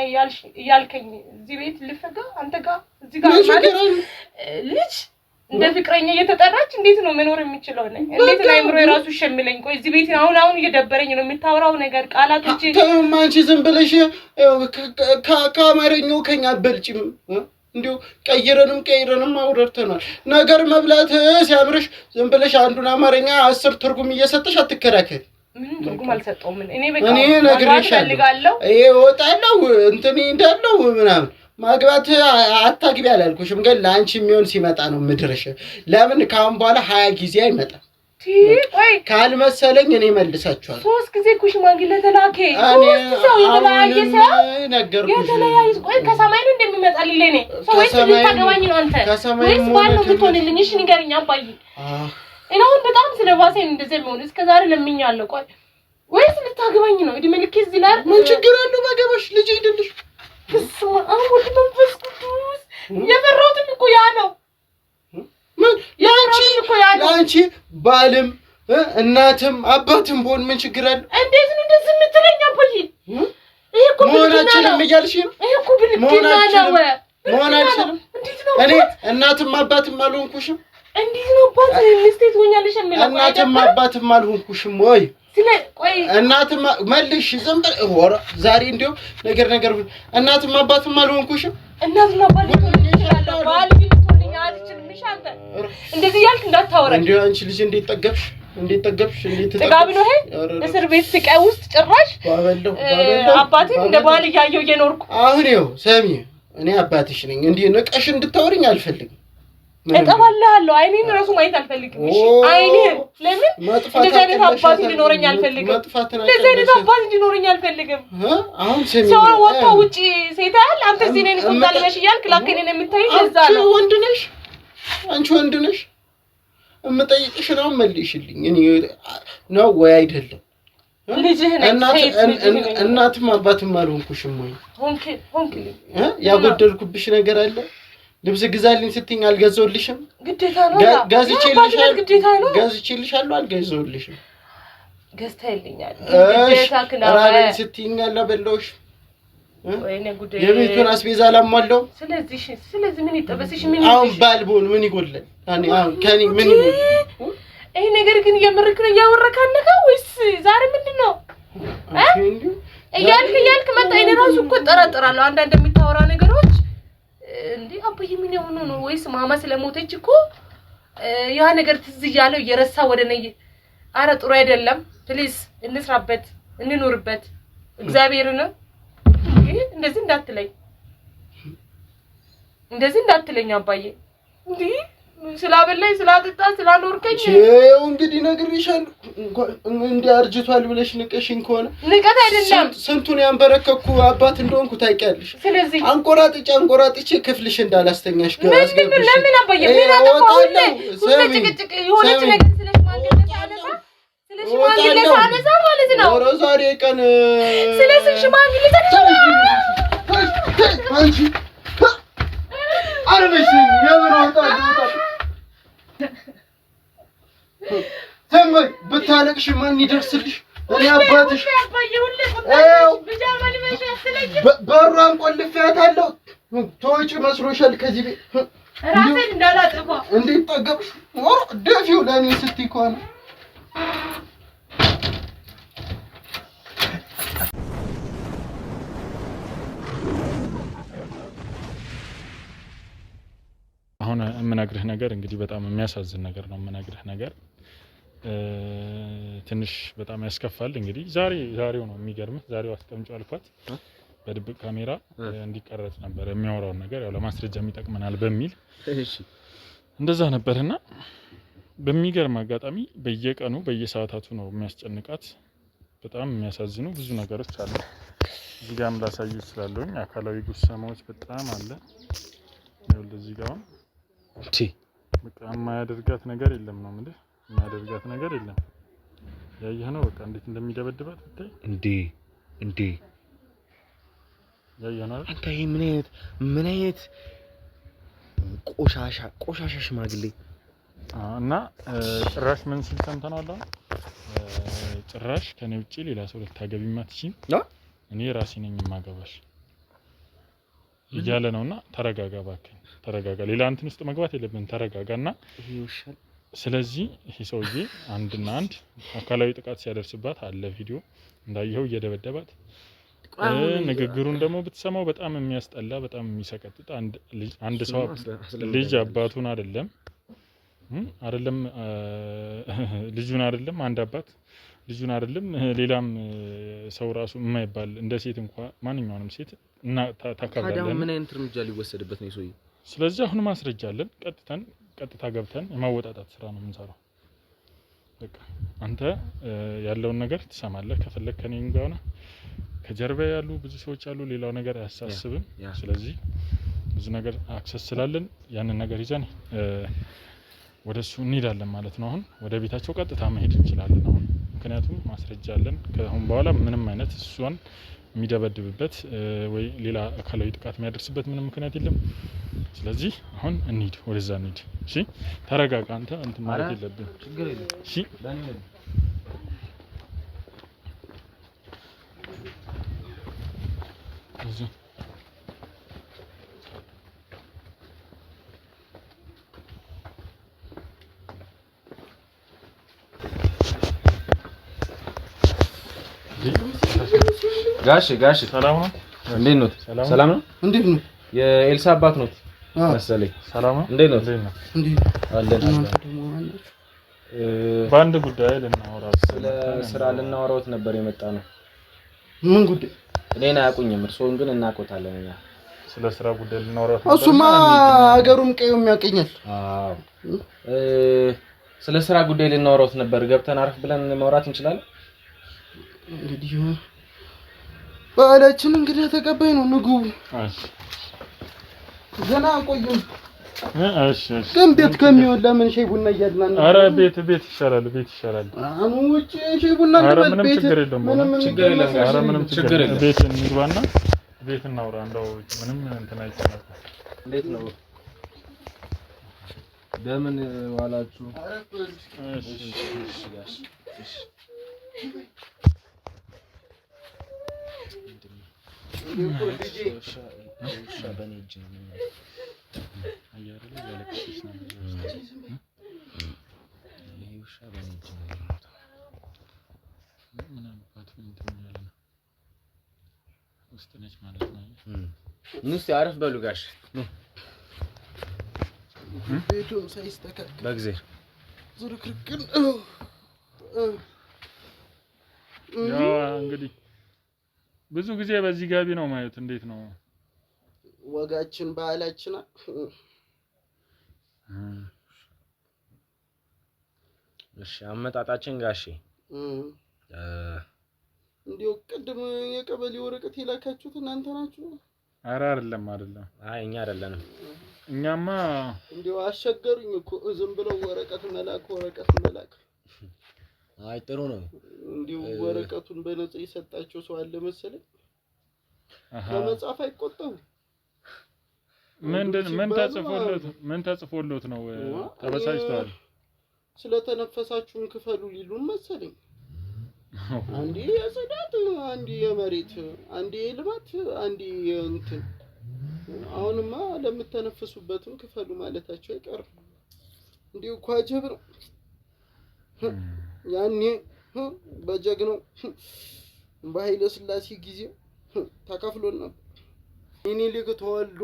ያልከኝ እዚህ ቤት ልፈጋ አንተ ጋር እዚህ ጋር ማለት ልጅ እንደ ፍቅረኛ እየተጠራች እንዴት ነው መኖር የሚችለው ነኝ እንዴት ነው አይምሮ የራሱ ሸምለኝ ቆይ እዚህ ቤት አሁን እየደበረኝ ነው የምታወራው ነገር ቃላቶች ተማንቺ ዝም ብለሽ ከአማርኛው ከኛ በልጭም እንዴው ቀይረንም አውርተናል ነገር መብላት ሲያምርሽ ዝም ብለሽ አንዱን አማርኛ 10 ትርጉም እየሰጠሽ አትከራከሪ ምን ትርጉም አልሰጠውም እኔ በቃ እኔ ነግሬሻለሁ ይሄ ወጣለው እንትን እንዳለው ምናምን ማግባት አታግቢ አላልኩሽም ግን ላንቺ የሚሆን ሲመጣ ነው ምድርሽ ለምን ካሁን በኋላ 20 ጊዜ አይመጣም ወይ ካልመሰለኝ እኔ መልሳችኋል 3 ጊዜ ኩሽማንግለ ተላከ 3 ሰው የተለያየ ሰው ነገርኩሽ የተለያየ ቆይ ከሰማይ ነው እንደሚመጣልኝ ለኔ ሰው ወይስ ልታገባኝ ነው አንተ ወይስ ባል ነው ብትሆንልኝ እሺ ንገረኝ አባዬ እኔ አሁን በጣም ስለባሰኝ እንደዚህ ነው እስከዛሬ ለምኛለሁ ቆይ ወይስ ልታገባኝ ነው እድሜ ልክ እዚህ ላይ ምን ችግር አለው ባገባሽ ልጅ አይደልሽ ከሰማ አሁን መንፈስ ቅዱስ የፈራሁት እኮ ያ ነው ምን ያንቺ ባልም እናትም አባትም ቦን ምን ችግር አለ እንዴት ነው እንደዚህ የምትለኝ አባዬ ይሄ እኮ ሞናችንም እያልሽ ነው ይሄ እኮ ብልግና ነው ሞናችንም እኔ እናትም አባትም አልሆንኩሽም እንዴት ነው አባት ሚስቴት ሆኛለሽ የሚለው እናትም አባትም አልሆንኩሽም ወይ ቆይ እናትም መልሽ ዝም ወራ ዛሬ እንደው ነገር እናትም አባትም አልሆንኩሽም እናትም አባትም አልሆንኩሽም ባል ቢልቶልኝ አልችልም አንተ እንደዚህ ያልክ እንዳታወራ እንደው አንቺ ልጅ እንዴት ጠገብሽ ጥጋብ ነው ይሄ እስር ቤት ስቃይ ውስጥ ጭራሽ ባበለው አባቴ እንደ ባል ያየው እየኖርኩ አሁን ይኸው ሰሚ እኔ አባትሽ ነኝ እንዴ ነቀሽ እንድታወሪኝ አልፈልግም እጠባለሁ አይኔን ራሱ ማየት አልፈልግም እሺ አይኔን ለምን እንደዚህ አይነት አባት እንዲኖረኝ አልፈልግም እንደዚህ አይነት አባት እንዲኖረኝ አልፈልግም አሁን ሰሚ ሰው ወጣ ውጪ ሴታል አንተ እዚህ ነኝ ቆጣለሽ ይያልክ ላከኔን የምታይ ለዛ ነው አንቺ ወንድ ነሽ እምጠይቅሽ ነው መልሽልኝ እኔ ነው ወይ አይደለም ልጅህ ነኝ እናትም አባትም አልሆንኩሽም ወይ ሆንክ ያጎደልኩብሽ ነገር አለ ልብስ ግዛልኝ ስትኝ አልገዛውልሽም ግዴታ ነው ገዝቼልሻለሁ አልገዛውልሽም ገዝተህልኛል ግዴታ ክላው ራበኝ ስትኝ አላበላውሽ ወይኔ ጉዴ የቤቱን አስቤዛ አላሟለው ስለዚህ ምን ይጠበስሽ ምን አሁን ባልቦን ምን ይጎላል ከኔ ምን ይጎላል ይሄ ነገር ግን የምርክ ነው ያወረካለካ ወይስ ዛሬ ምንድነው እያልክ መጣ እኔ ራሱ እኮ ጠራጠራለሁ አንዳንድ የሚታወራ ነገሮች እንዴ አባዬ ምን የሆነ ነው ወይስ ማማ ስለሞተች እኮ ያ ነገር ትዝ ይያለው እየረሳ ወደነኝ አረ ጥሩ አይደለም ፕሊዝ እንስራበት እንኖርበት እግዚአብሔርን እንደዚህ እንዳትለኝ አባዬ እንዴ ስላበላይ ስላጥጣ ስላኖርከኝ ይሄው እንግዲህ ነግሬሻለሁ እንዴ አርጅቷል ብለሽ ንቀሽኝ ከሆነ ንቀት አይደለም ስንቱን ያንበረከኩ አባት እንደሆንኩ ታውቂያለሽ ስለዚህ አንቆራጥጬ ክፍልሽ እንዳላስተኛሽ ጋር አስገብሽ ለምን አባዬ ምን አጠፋውለ ጭቅጭቅ የሆነች ነገር ስለሽማግሌ ሳነሳ ማለት ነው ወሮ ዛሬ ቀን ስለሽማግሌ አንቺ አረበሽ የምሮጣ ተመይ በታለቅሽ ማን ይደርስልሽ እኔ አባትሽ በሯን ቆልፌያታለሁ ተወጪ መስሎሻል ከዚህ ቤት ራስን እንዳላጠፋ እንዴት ጠገብሽ ደፊው ለኔ ስትይ ከሆነ አሁን የምነግርህ ነገር እንግዲህ በጣም የሚያሳዝን ነገር ነው የምነግርህ ነገር ትንሽ በጣም ያስከፋል እንግዲህ ዛሬው ነው የሚገርምህ ዛሬው አስቀምጬው አልኳት በድብቅ ካሜራ እንዲቀረጽ ነበር የሚያወራው ነገር ያው ለማስረጃም ይጠቅመናል በሚል እሺ እንደዛ ነበርና በሚገርም አጋጣሚ በየቀኑ በየሰዓታቱ ነው የሚያስጨንቃት በጣም የሚያሳዝኑ ብዙ ነገሮች አሉ እዚህ ጋርም ላሳይ ይችላልኝ አካላዊ ጉሰማዎች በጣም አለ ይኸውልህ እዚህ ጋር እቺ በቃ የማያደርጋት ነገር የለም ነው ማለት የማያደርጋት ነገር የለም ያየህ ነው በቃ እንዴት እንደሚደበድባት ብታይ እንዴ ያየህ ነው አንተ ይሄ ምን አይነት ቆሻሻ ሽማግሌ እና ጭራሽ ምን ሲል ሰምተናል አሁን ጭራሽ ከኔ ውጪ ሌላ ሰው ልታገቢ ማትችይ እኔ ራሴ ነኝ የማገባሽ እያለ ነውና ተረጋጋ እባክህ ተረጋጋ ሌላ እንትን ውስጥ መግባት የለብንም ተረጋጋና ይውሻል ስለዚህ ይሄ ሰውዬ አንድና አንድ አካላዊ ጥቃት ሲያደርስባት አለ ቪዲዮ እንዳየው እየደበደባት ንግግሩን ደግሞ ብትሰማው በጣም የሚያስጠላ በጣም የሚሰቀጥጥ አንድ ሰው ልጅ አባቱን አይደለም ልጁን አይደለም አንድ አባት ልጁን አይደለም ሌላም ሰው ራሱ የማይባል እንደ ሴት እንኳን ማንኛውንም ሴት እና ታካብዳለን ታዲያ ምን አይነት እርምጃ ሊወሰድበት ነው ይሶይ ስለዚህ አሁን ማስረጃ አለን ቀጥታ ገብተን የማወጣጣት ስራ ነው የምንሰራው በቃ አንተ ያለውን ነገር ትሰማለህ ከፈለክ ከኔ ጋር ሆነ ከጀርባ ያሉ ብዙ ሰዎች አሉ ሌላው ነገር አያሳስብም ስለዚህ ብዙ ነገር አክሰስ ስላለን ያንን ነገር ይዘን ወደሱ እንሄዳለን ማለት ነው አሁን ወደ ቤታቸው ቀጥታ መሄድ እንችላለን አሁን ምክንያቱም ማስረጃ አለን ከአሁን በኋላ ምንም አይነት እሷን የሚደበድብበት ወይ ሌላ አካላዊ ጥቃት የሚያደርስበት ምንም ምክንያት የለም ስለዚህ አሁን እንሂድ ወደዛ እንሂድ እሺ ተረጋጋ አንተ እንትን ማለት የለብህም ችግር የለም እሺ እዚህ ጋሽ ሰላም ነው እንዴት ነው ሰላም ነው እንዴት ነው የኤልሳ አባት ነው መሰለኝ ሰላም ነው እንዴት ነው አለን በአንድ ጉዳይ ልናወራ ስለ ስራ ልናወራውት ነበር የመጣ ነው ምን ጉዳይ እኔን አያውቁኝም እርስዎን ግን እናውቆታለን እኛ ስለ ስራ ጉዳይ ልናወራ እሱማ አገሩም ቀዩም ያቀኛል አዎ ስለ ስራ ጉዳይ ልናወራውት ነበር ገብተን አረፍ ብለን ማውራት እንችላለን እንግዲህ ባላችን እንግዲህ ተቀባይ ነው ንጉ እሺ ገና ቆዩን እሺ ግን ቤት ከሚሆን ለምን ሻይ ቡና እያድናን ኧረ ቤት ይሻላል አሁን ውጪ ሻይ ቡና እንደበት ቤት ምንም ችግር የለም ኧረ ምንም ችግር የለም ቤት እንግባና ቤት እናውራ እንደው ምንም እንትን አይቻልም እንዴት ነው በምን ዋላችሁ እሺ ጋሽ እሺ ንስ ያረፍ በሉ ጋሽ ቤቱም ሳይስተካከል በእግዚአብሔር ዝርክርክን ያው እንግዲህ ብዙ ጊዜ በዚህ ጋቢ ነው ማየት እንዴት ነው ወጋችን ባህላችን እሺ አመጣጣችን ጋሼ እንዲው ቅድም የቀበሌ ወረቀት የላካችሁት እናንተ ናችሁ ኧረ አይደለም አይ እኛ አይደለንም እኛማ እንዲው አስቸገሩኝ እኮ ዝም ብለው ወረቀት መላክ አይ ጥሩ ነው እንዲው ወረቀቱን በነፃ የሰጣቸው ሰው አለ መሰለኝ ከመጻፍ አይቆጠቡ ምን ተጽፎለት ነው ተበሳጭተዋል ስለተነፈሳችሁን ክፈሉ ሊሉን መሰለኝ አንዴ የጽዳት አንዴ የመሬት አንዴ የልማት አንዴ እንትን አሁንማ ለምትተነፍሱበትም ክፈሉ ማለታቸው አይቀርም እንዲው ኳጀብ ነው ያኔ በጀግናው በኃይለ ሥላሴ ጊዜ ተከፍሎን ነበር ሚኒሊክ ተወልዶ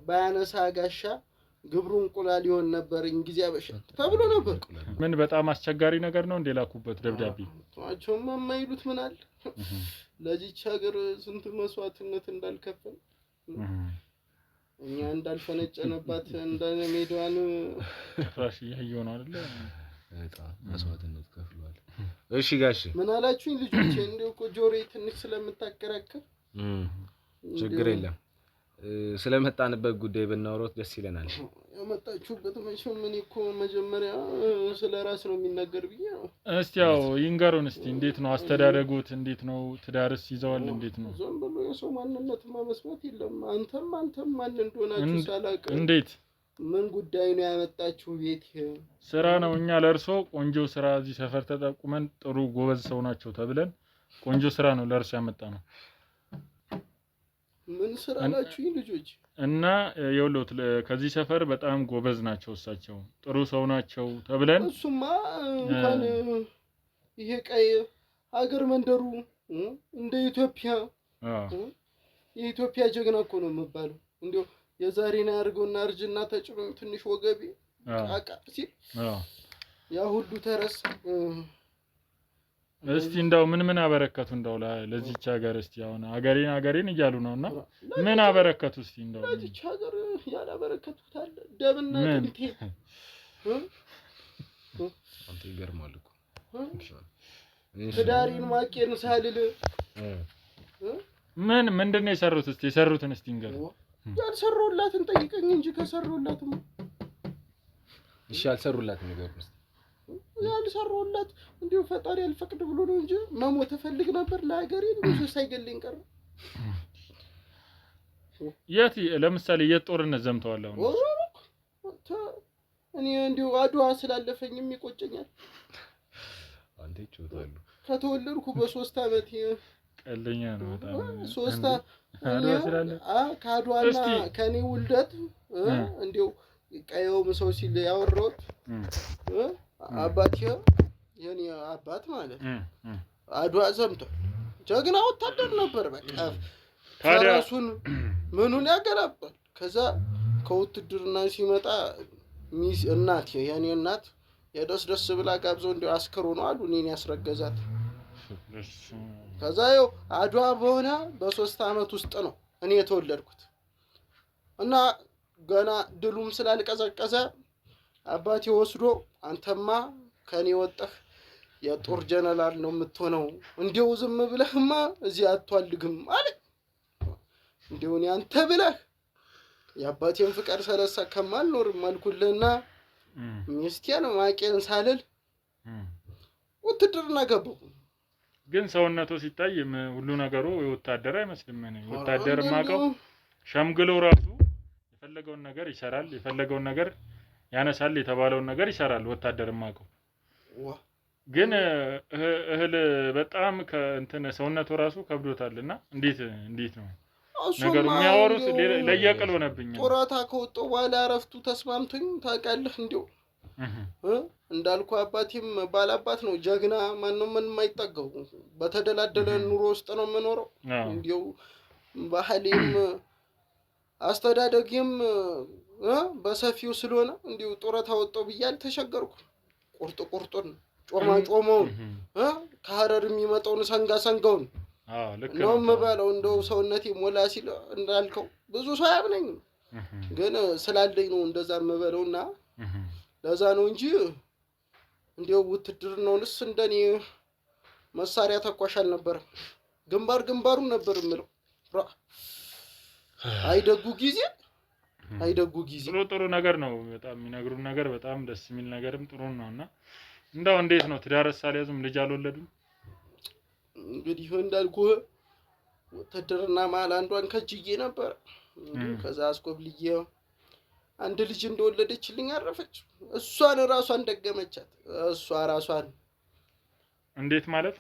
ባያነሳ ጋሻ ግብሩ እንቁላል ይሆን ነበር እንግዲህ አበሻ ተብሎ ነበር ምን በጣም አስቸጋሪ ነገር ነው እንደላኩበት ደብዳቤ ታቸውም የማይሉት ምን አለ ለዚች ሀገር ስንት መስዋዕትነት እንዳልከፈል እኛ እንዳልፈነጨነባት እንደነ ሜዳዋን ፍራሽ ይሄው ነው አይደል በጣም መስዋዕትነት ከፍሏል እሺ ጋሽ ምን አላችሁኝ ልጆቼ እንደው እኮ ጆሮዬ ትንሽ ስለምታከራከር ችግር የለም ስለመጣንበት ጉዳይ ብናወራው ደስ ይለናል። የመጣችሁበት መቼም ምን እኮ መጀመሪያ ስለራስ ነው የሚናገር ብዬ ነው። እስቲ ያው ይንገሩን እስቲ እንዴት ነው አስተዳደጉት? እንዴት ነው ትዳርስ ይዘዋል? እንዴት ነው? ዝም ብሎ የሰው ማንነት መስማት የለም። አንተም ማን እንደሆናችሁ ሳላውቅ እንዴት ምን ጉዳይ ነው ያመጣችሁ ቤት? ስራ ነው። እኛ ለርሶ ቆንጆ ስራ እዚህ ሰፈር ተጠቁመን ጥሩ ጎበዝ ሰው ናቸው ተብለን ቆንጆ ስራ ነው ለርሶ ያመጣ ነው። ምን ስራ ናችሁ ልጆች? እና የውሎት ከዚህ ሰፈር በጣም ጎበዝ ናቸው እሳቸው ጥሩ ሰው ናቸው ተብለን እሱማ እንኳን ይሄ ቀይ ሀገር መንደሩ እንደ ኢትዮጵያ የኢትዮጵያ ጀግና እኮ ነው የምባለው። እንዴው የዛሬና ያርገውና እርጅና ተጭኖ ትንሽ ወገቢ አቃሲ ያ ሁሉ ተረስ። እስቲ እንደው ምን አበረከቱ እንደው ለዚህች ሀገር? እስቲ አሁን ሀገሬን እያሉ ነውና ምን አበረከቱ? እስቲ እንደው ለዚህች ሀገር ያላበረከቱት አለ ደምና ጥንቴ አንተ ይገርማል እኮ ትዳሪን ማቄን ሳልል ምንድነው የሰሩት? እስቲ የሰሩትን እስቲ እንገር። ያልሰሩላትን ጠይቀኝ እንጂ ከሰሩላትም እሺ ያልሰሩላትን ነገር ነው። ያልሰሩላት እንዲሁ ፈጣሪ ያልፈቅድ ብሎ ነው እንጂ መሞት ፈልግ ነበር ለሀገሬ ብዙ ሳይገልኝ ቀረ። የት ለምሳሌ የጦርነት ዘምተዋል አሁን? እኔ እንዲሁ አድዋ ስላለፈኝም ይቆጨኛል። አንተ ይጮታሉ። ከተወለድኩ በ3 አመት ቀልደኛ ነው በጣም 3 አድዋ ስላለ ከአድዋና ከኔ ውልደት እንዲሁ ቀየውም ሰው ሲል ያወራሁት አባቴ የኔ አባት ማለት አድዋ ዘምቷል። ጀግና ወታደር ነበር። በቃ ፈረሱን ምኑን ያገላባል። ከዛ ከውትድርና ሲመጣ እናት የኔ እናት የደስ ብላ ጋብዘው እንዲያው አስከሮ ነው አሉ እኔን ያስረገዛት። ከዛ ያው አድዋ በሆነ በ3 አመት ውስጥ ነው እኔ የተወለድኩት እና ገና ድሉም ስላልቀዘቀዘ አባቴ ወስዶ አንተማ ከኔ ወጣህ የጦር ጀነራል ነው የምትሆነው፣ እንዴው ዝም ብለህማ እዚህ አትዋልግም አለ። እንዴው እኔ አንተ ብለህ የአባቴን ፍቅር ሰለሳ ከማልኖር ማልኩልና ሚስቴን ማቄን ሳልል ውትድርና ገባሁ። ግን ሰውነቱ ሲታይ ሁሉ ነገሩ ወታደር አይመስልም። እኔ ወታደር ማቀው ሸምግሎ ራሱ የፈለገውን ነገር ይሰራል፣ የፈለገውን ነገር ያነሳል፣ የተባለውን ነገር ይሰራል። ወታደር ማቀው ግን እህል በጣም ከእንትን ሰውነቱ ራሱ ከብዶታልና እንዴት ነው ነገሩ? የሚያወሩት ለየቅል ሆነብኝ። ጦራታ ከወጣሁ በኋላ አረፍቱ ተስማምቶኝ ታውቃለህ። እንዴው እንዳልኩ አባቴም ባላባት ነው ጀግና ማንንም የማይጠጋው በተደላደለ ኑሮ ውስጥ ነው የምኖረው። እንዴው ባህሌም አስተዳደግም በሰፊው ስለሆነ እንዴው ጦራታ ወጣሁ ብያል ተሸገርኩ። ቁርጡን ጮማውን ከሐረር የሚመጣውን ሰንጋውን ነው የምበለው። እንደው ሰውነቴ ሞላ ሲል እንዳልከው ብዙ ሰው አያምነኝም፣ ግን ስላለኝ ነው እንደዛ የምበለውና ለዛ ነው እንጂ እንደው ውትድርናውንስ እንደኔ መሳሪያ ተኳሽ አልነበረም። ግንባሩን ነበር የምለው። አይደጉ ጊዜ ጥሩ ነገር ነው። በጣም የሚነግሩን ነገር በጣም ደስ የሚል ነገርም ጥሩ ነውና እንደው እንዴት ነው ትዳርስ አልያዙም? ልጅ አልወለዱም? እንግዲህ እንዳልኩህ ውትድርና ማለት አንዷን ከጅዬ ነበር። ከዛ አስኮብልዬ አንድ ልጅ እንደወለደችልኝ አረፈች። እሷን ራሷን ደገመቻት። እሷ ራሷን እንዴት ማለት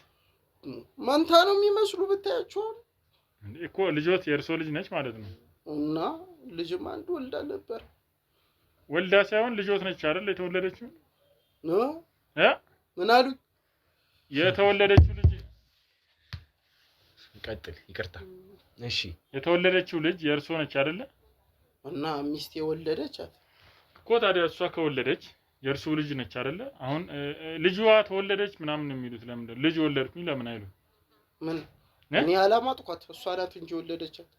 ማንታ ነው የሚመስሉ ብታያቸው እኮ ልጆት የእርሶ ልጅ ነች ማለት ነው። እና ልጅም አንድ ወልዳ ነበር። ወልዳ ሳይሆን ልጆት ነች አይደል የተወለደችው? ምን አሉ? የተወለደችው ልጅ ቀጥል፣ ይቅርታ። እሺ የተወለደችው ልጅ የእርሶ ነች አይደል? እና ሚስቴ ወለደቻት እኮ። ታዲያ እሷ ከወለደች የእርሱ ልጅ ነች አይደል? አሁን ልጅዋ ተወለደች ምናምን የሚሉት ለምን ልጅ ወለድኩኝ ለምን አይሉ? ምን እኔ አላማጥኳት፣ እሷ ናት እንጂ ወለደቻት።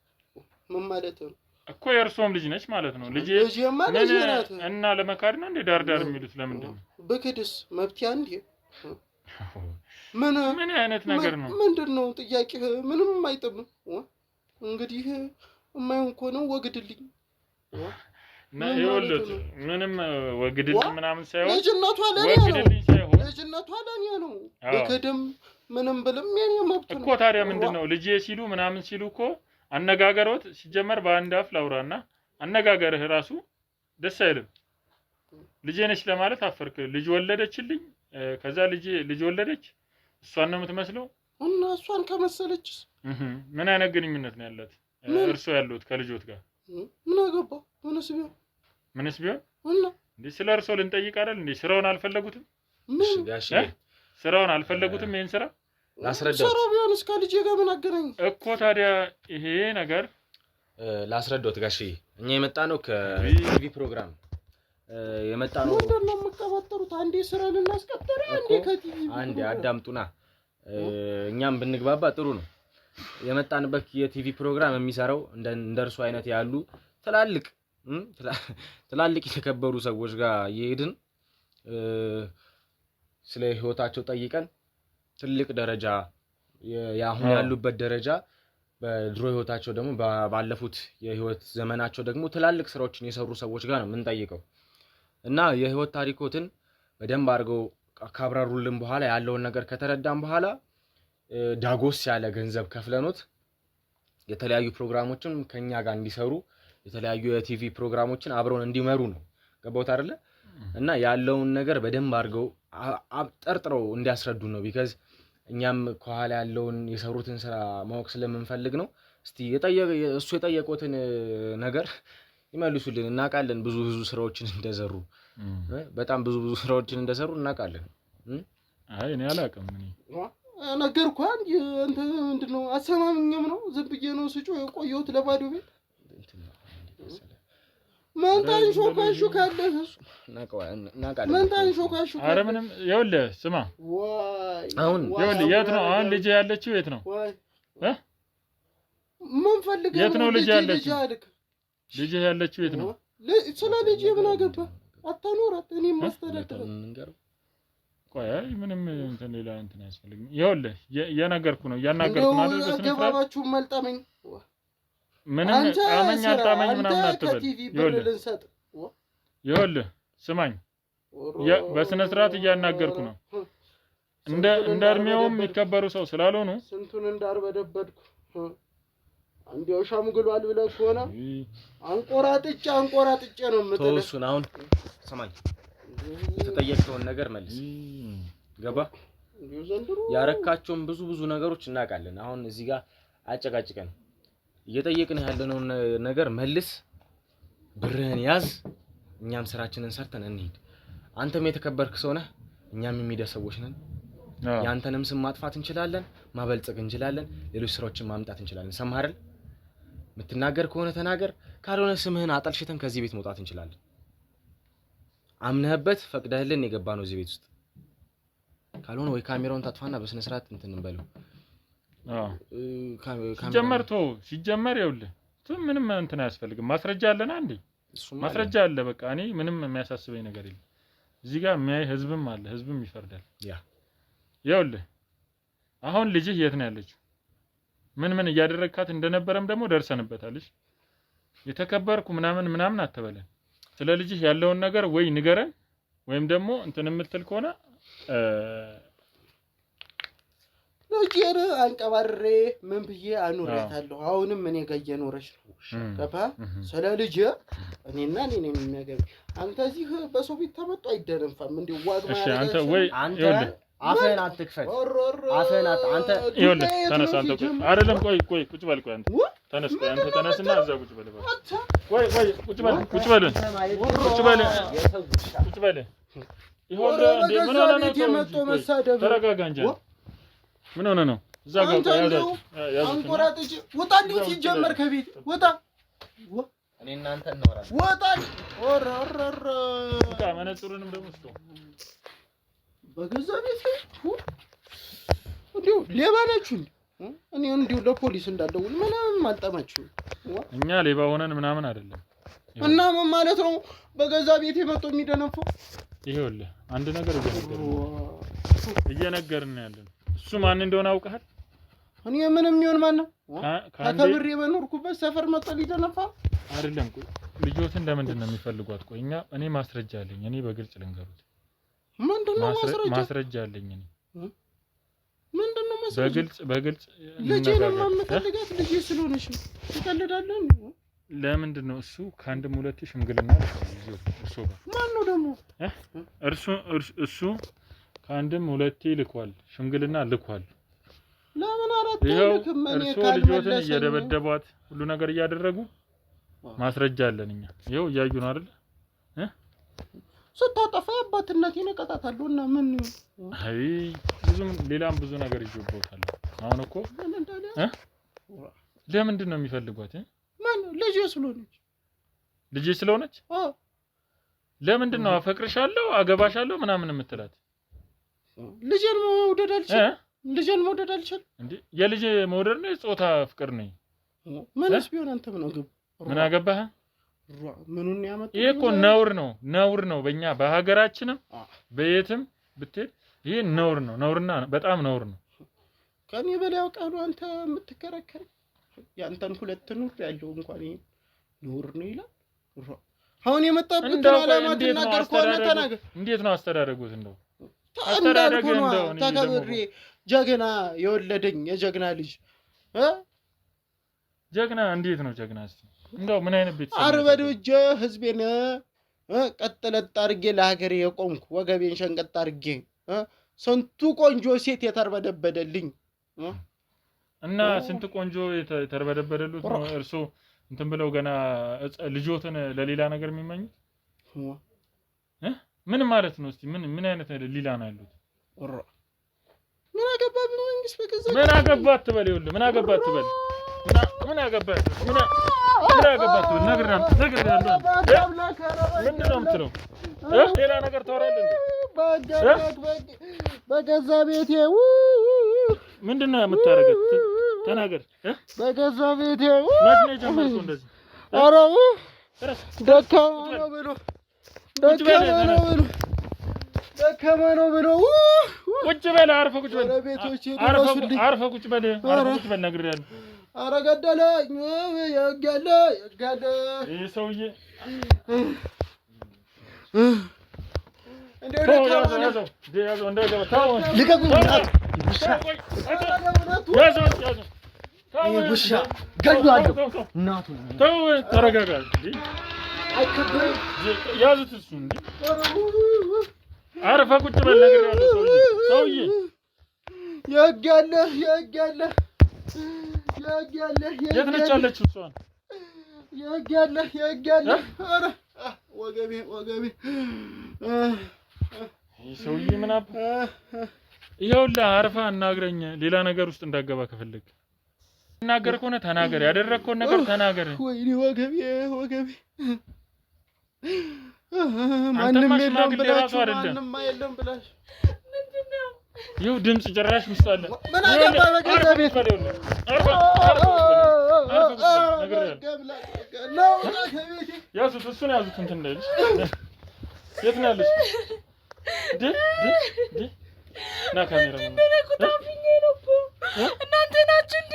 ምን ማለት ነው እኮ? የእርሶም ልጅ ነች ማለት ነው። ልጅ ናት እና ለመካድ ነው እንደ ዳር የሚሉት ለምንድን ነው? በክድስ መብት አንዴ ምን አይነት ነገር ነው? ምንድነው ጥያቄ? ምንም አይጥም። እንግዲህ የማይሆን ከሆነ ወግድልኝ። ይኸውልህ ምንም ወግድልኝ ምናምን ሳይሆን ልጅነቷ ለኔ ነው። በከደም ምንም ብልም የኔ መብት ነው እኮ። ታዲያ ምንድነው ልጄ ሲሉ ምናምን ሲሉ እኮ አነጋገሮት ሲጀመር በአንድ አፍ ላውራና አነጋገርህ ራሱ ደስ አይልም። ልጄ ነች ለማለት አፈርክ። ልጅ ወለደችልኝ፣ ከዛ ልጅ ወለደች። እሷን ነው የምትመስለው። እና እሷን ከመሰለችስ ምን አይነት ግንኙነት ነው ያላት እርሶ ያሉት ከልጆት ጋር? ምን አገባ? ምንስ ቢሆን እና እንዴ ስለ እርሶ ልንጠይቅ አይደል እንዴ? ስራውን አልፈለጉትም? እሺ ጋሽ ስራውን አልፈለጉትም? ይሄን ስራ ላስረዳው። ስራው ቢሆን እስከ ልጄ ጋር ምን አገናኝ እኮ ታዲያ ይሄ ነገር ላስረዳው ጋሽ። እኛ የመጣ ነው ከቲቪ ፕሮግራም የመጣ ነው። ምንድን ነው የምትቀባጠሩት? አንዴ ስራ ልናስቀጥር፣ አንዴ ከቲቪ አንዴ አዳምጡና እኛም ብንግባባ ጥሩ ነው። የመጣንበት የቲቪ ፕሮግራም የሚሰራው እንደርሱ አይነት ያሉ ትላልቅ የተከበሩ ሰዎች ጋር እየሄድን ስለ ህይወታቸው ጠይቀን ትልቅ ደረጃ ያሁን ያሉበት ደረጃ በድሮ ህይወታቸው ደግሞ ባለፉት የህይወት ዘመናቸው ደግሞ ትላልቅ ስራዎችን የሰሩ ሰዎች ጋር ነው የምንጠይቀው እና የህይወት ታሪኮትን በደንብ አድርገው ካብራሩልን በኋላ ያለውን ነገር ከተረዳን በኋላ ዳጎስ ያለ ገንዘብ ከፍለኖት የተለያዩ ፕሮግራሞችን ከኛ ጋር እንዲሰሩ የተለያዩ የቲቪ ፕሮግራሞችን አብረውን እንዲመሩ ነው። ገባውት አይደለ? እና ያለውን ነገር በደንብ አድርገው አብጠርጥረው እንዲያስረዱ ነው። ቢካዝ እኛም ከኋላ ያለውን የሰሩትን ስራ ማወቅ ስለምንፈልግ ነው። እስቲ እሱ የጠየቁትን ነገር ይመልሱልን። እናውቃለን ብዙ ስራዎችን እንደሰሩ በጣም ብዙ ስራዎችን እንደሰሩ እናውቃለን። አይ እኔ አላውቅም። እኔ ነገርኩህ አንተ ምንድነው አሰማምኝም ነው ዝም ብዬ ነው ስጮ የቆየሁት ለባዶ ቤት መንታን ሾካሹ ካለህ እናውቃለን። መንታን ሾካሹ ኧረ ምንም ይኸውልህ ስማ አሁን ይኸውልህ የት ነው አሁን ልጅ ያለችው? የት ነው ምን ፈልገህ የት ነው ልጅ ያለችው? ልጅ ያለችው የት ነው? ስለ ልጅ ምን አገባ? አታኖራት። እኔም ማስተዳደር ቆይ ምንም እንትን ሌላ እንትን አያስፈልግም። ይኸውልህ እያናገርኩ ነው አይደል? በስነ ስርዓት መልጣመኝ ምንም አመኛ አጣመኝ ምናምን አትበል። ይኸውልህ ስማኝ፣ በስነ ስርዓት እያናገርኩ ነው። እንደ እድሜውም የሚከበሩ ሰው ስላልሆኑ ስንቱን እንዳርበደበድኩ አንዴው ሻምግሏል ብለህ ከሆነ አንቆራጥጬ ነው የምጥልህ። ተወሱን አሁን ስማኝ፣ የተጠየቀውን ነገር መልስ። ገባ? ያረካቸውን ብዙ ነገሮች እናውቃለን። አሁን እዚህ ጋር አጨቃጭቀን እየጠየቅን ያለነው ነገር መልስ፣ ብርህን ያዝ፣ እኛም ስራችንን ሰርተን እንሂድ። አንተም የተከበርክ ሰው ነህ፣ እኛም የሚዲያ ሰዎች ነን። ያንተንም ስም ማጥፋት እንችላለን፣ ማበልጽግ እንችላለን፣ ሌሎች ስራዎችን ማምጣት እንችላለን። ሰማህ አይደል? የምትናገር ከሆነ ተናገር፣ ካልሆነ ስምህን አጠልሽተን ከዚህ ቤት መውጣት እንችላለን። አምነህበት ፈቅደህልን የገባ ነው እዚህ ቤት ውስጥ። ካልሆነ ወይ ካሜራውን ታጥፋና በስነ ስርዓት እንትን እንበለው። ሲጀመር ይኸውልህ ምንም እንትን አያስፈልግም። ማስረጃ አለና እንዴ? ማስረጃ አለ። በቃ እኔ ምንም የሚያሳስበኝ ነገር የለም። እዚህ ጋር የሚያይ ህዝብም አለ፣ ህዝብም ይፈርዳል። ይኸውልህ አሁን ልጅህ የት ነው ያለችው? ምን እያደረግካት እንደነበረም ደግሞ ደርሰንበታልሽ። የተከበርኩ ምናምን አትበለን። ስለ ልጅህ ያለውን ነገር ወይ ንገረን ወይም ደግሞ እንትን የምትል ከሆነ ልጄን አንቀባሬ ምን ብዬ አኑራታለሁ። አሁንም እኔ ጋር እየኖረች ነው። ገባ? ስለ ልጄ እኔና እኔ ነኝ የሚያገባኝ። አንተ እዚህ በሰው ቤት ተመጣ አይደረምፋም እንዴ? ዋግ ማለት እሺ። አንተ ወይ ይኸውልህ አፈን አትክፈት። አፈን አንተ ይኸውልህ ተነስ። አንተ አይደለም ቆይ ቁጭ በል። ቆይ አንተ ተነስ። ቆይ አንተ ተነስና እዛ ቁጭ በል። ቆይ ቁጭ በል። ይኸውልህ እንዴ ምን ሆነ ነው? ተረጋጋ እንጂ ምን ሆነ ነው? እዛ ጋር ያዘው አንቆራጥጭ ወጣልኝ። ሲጀመር ከቤት ወጣ። እኔ እናንተ እናወራለን። ወጣል። በቃ መነጽሩንም ደግሞ ስቶ በገዛ ቤት እንዴው ሌባ ናችሁ። እኔ እንዴው ለፖሊስ እንዳልደውል ምንም አልጠማችሁ። እኛ ሌባ ሆነን ምናምን አይደለም። እና ምን ማለት ነው? በገዛ ቤት የመጣው የሚደነፈው ይሄውልህ አንድ ነገር እየነገርን ያለን እሱ ማን እንደሆነ አውቀሃል? እኔ ምንም ይሁን ማን ነው ተከብሬ በኖርኩበት ሰፈር መጥቶ ሊደነፋ አይደለም። ቆይ ልጆትን ለምንድን ነው የሚፈልጓት? ቆይ እኔ ማስረጃ አለኝ። እኔ በግልጽ ልንገሩት። ምንድነው ማስረጃ አለኝ እኔ ምንድነው ማስረጃ? በግልጽ ልጄን ማምፈልጋት ልጄ ስለሆነሽ ትቀልዳለህ እንዴ? ለምንድን ነው እሱ ከአንድም ሁለቴ ሽምግልና እርሱ ጋር ማን ነው ደግሞ እሱ ከአንድም ሁለቴ ልኳል፣ ሽምግልና ልኳል። ለምን አላጠልክም? እኔ ልጆትን እየደበደቧት ሁሉ ነገር እያደረጉ ማስረጃ አለን እኛ። ይኸው እያዩ ነው አይደል? ስታጠፋ አባትነቴን እቀጣታለሁ እና ምን ይሁን? አይ ሌላም ብዙ ነገር ይጆቦታል። አሁን እኮ ለምንድን ነው የሚፈልጓት? ማን ልጄ ስለሆነች ለምንድን ነው አፈቅርሻለሁ አገባሻለሁ ምናምን የምትላት? ልጄን መውደድ አልችልም እንዴ? የልጅ መውደድ ነው የጾታ ፍቅር ነው? ምንስ ቢሆን አንተ ምን አገባህ? ምኑን ያመጣው? ይሄ እኮ ነውር ነው በእኛ በሀገራችንም በየትም ብትሄድ ይሄ ነውርና በጣም ነውር ነው። ከኔ በላይ አውቃለሁ አንተ የምትከራከር። ያንተን ሁለት ኑር ያለው እንኳን ይሄ ነውር ነው ይላል። አሁን የመጣበት ዓላማ ተናገር ከሆነ ተናገር። እንዴት ነው አስተዳደጉት? እንደው አስተዳደጉ ነው ተከብሬ ጀግና የወለደኝ የጀግና ልጅ ጀግና እንዴት ነው ጀግና? እስቲ እንደው ምን አይነት ቤት አርበድጄ ህዝቤን ቀጥለጥ አድርጌ ለሀገሬ የቆምኩ ወገቤን ሸንቀጥ አድርጌ ስንቱ ቆንጆ ሴት የተርበደበደልኝ እና ስንት ቆንጆ የተርበደበደሉት ነው እርሶ እንትን ብለው ገና ልጆትን ለሌላ ነገር የሚመኙት ምን ማለት ነው? እስቲ ምን አይነት ሊላ ነው ያሉት? ምን አገባህ በመንግስት በገዛ ምን አገባህ አትበል። ይኸውልህ ምን አገባህ አትበል። ምን አገባህ ነግሬሃለሁ። ምንድን ነው የምትለው? ሌላ ነገር ታወራለህ እንዴ? በገዛ ቤቴ ምንድን ነው የምታረገው? ተናገር። በገዛ ቤቴ መች ነው የጀመርከው እንደዚህ? ኧረ ደካማ ነው ብሎ ቁጭ በል አርፈህ ቁጭ በል አርፈህ ቁጭ በል ነግሬሃለሁ። ኧረ ገደለኝ የጋለ ይሄ ሰውዬ ተረጋጋ። ያዙት እሱን እንዴ! አረፈ ቁጭ በል ነግሬሃለሁ። ሰውዬ ያጋለ የት ነች ያለችው? እሷን ያጋለ ኧረ ወገቤ ይሄ ሰውዬ ምን አባ ይኸውልህ፣ አርፋ አናግረኝ። ሌላ ነገር ውስጥ እንዳገባ ከፈለግ ተናገር፣ ከሆነ ተናገር፣ ያደረግከውን ነገር ተናገር። ወይኔ ወገቤ ማንም የለም ብላችሁ ምንድነው? ይኸው ድምፅ ጭራሽ ውስጥ አለ። ምን አገባ በገዛ ቤት ያዙት፣ እሱን ያዙት። እንትን እንዳይልሽ። የት ነው ያለሽ? ና ካሜራ እናንተ ናችሁ እንዴ?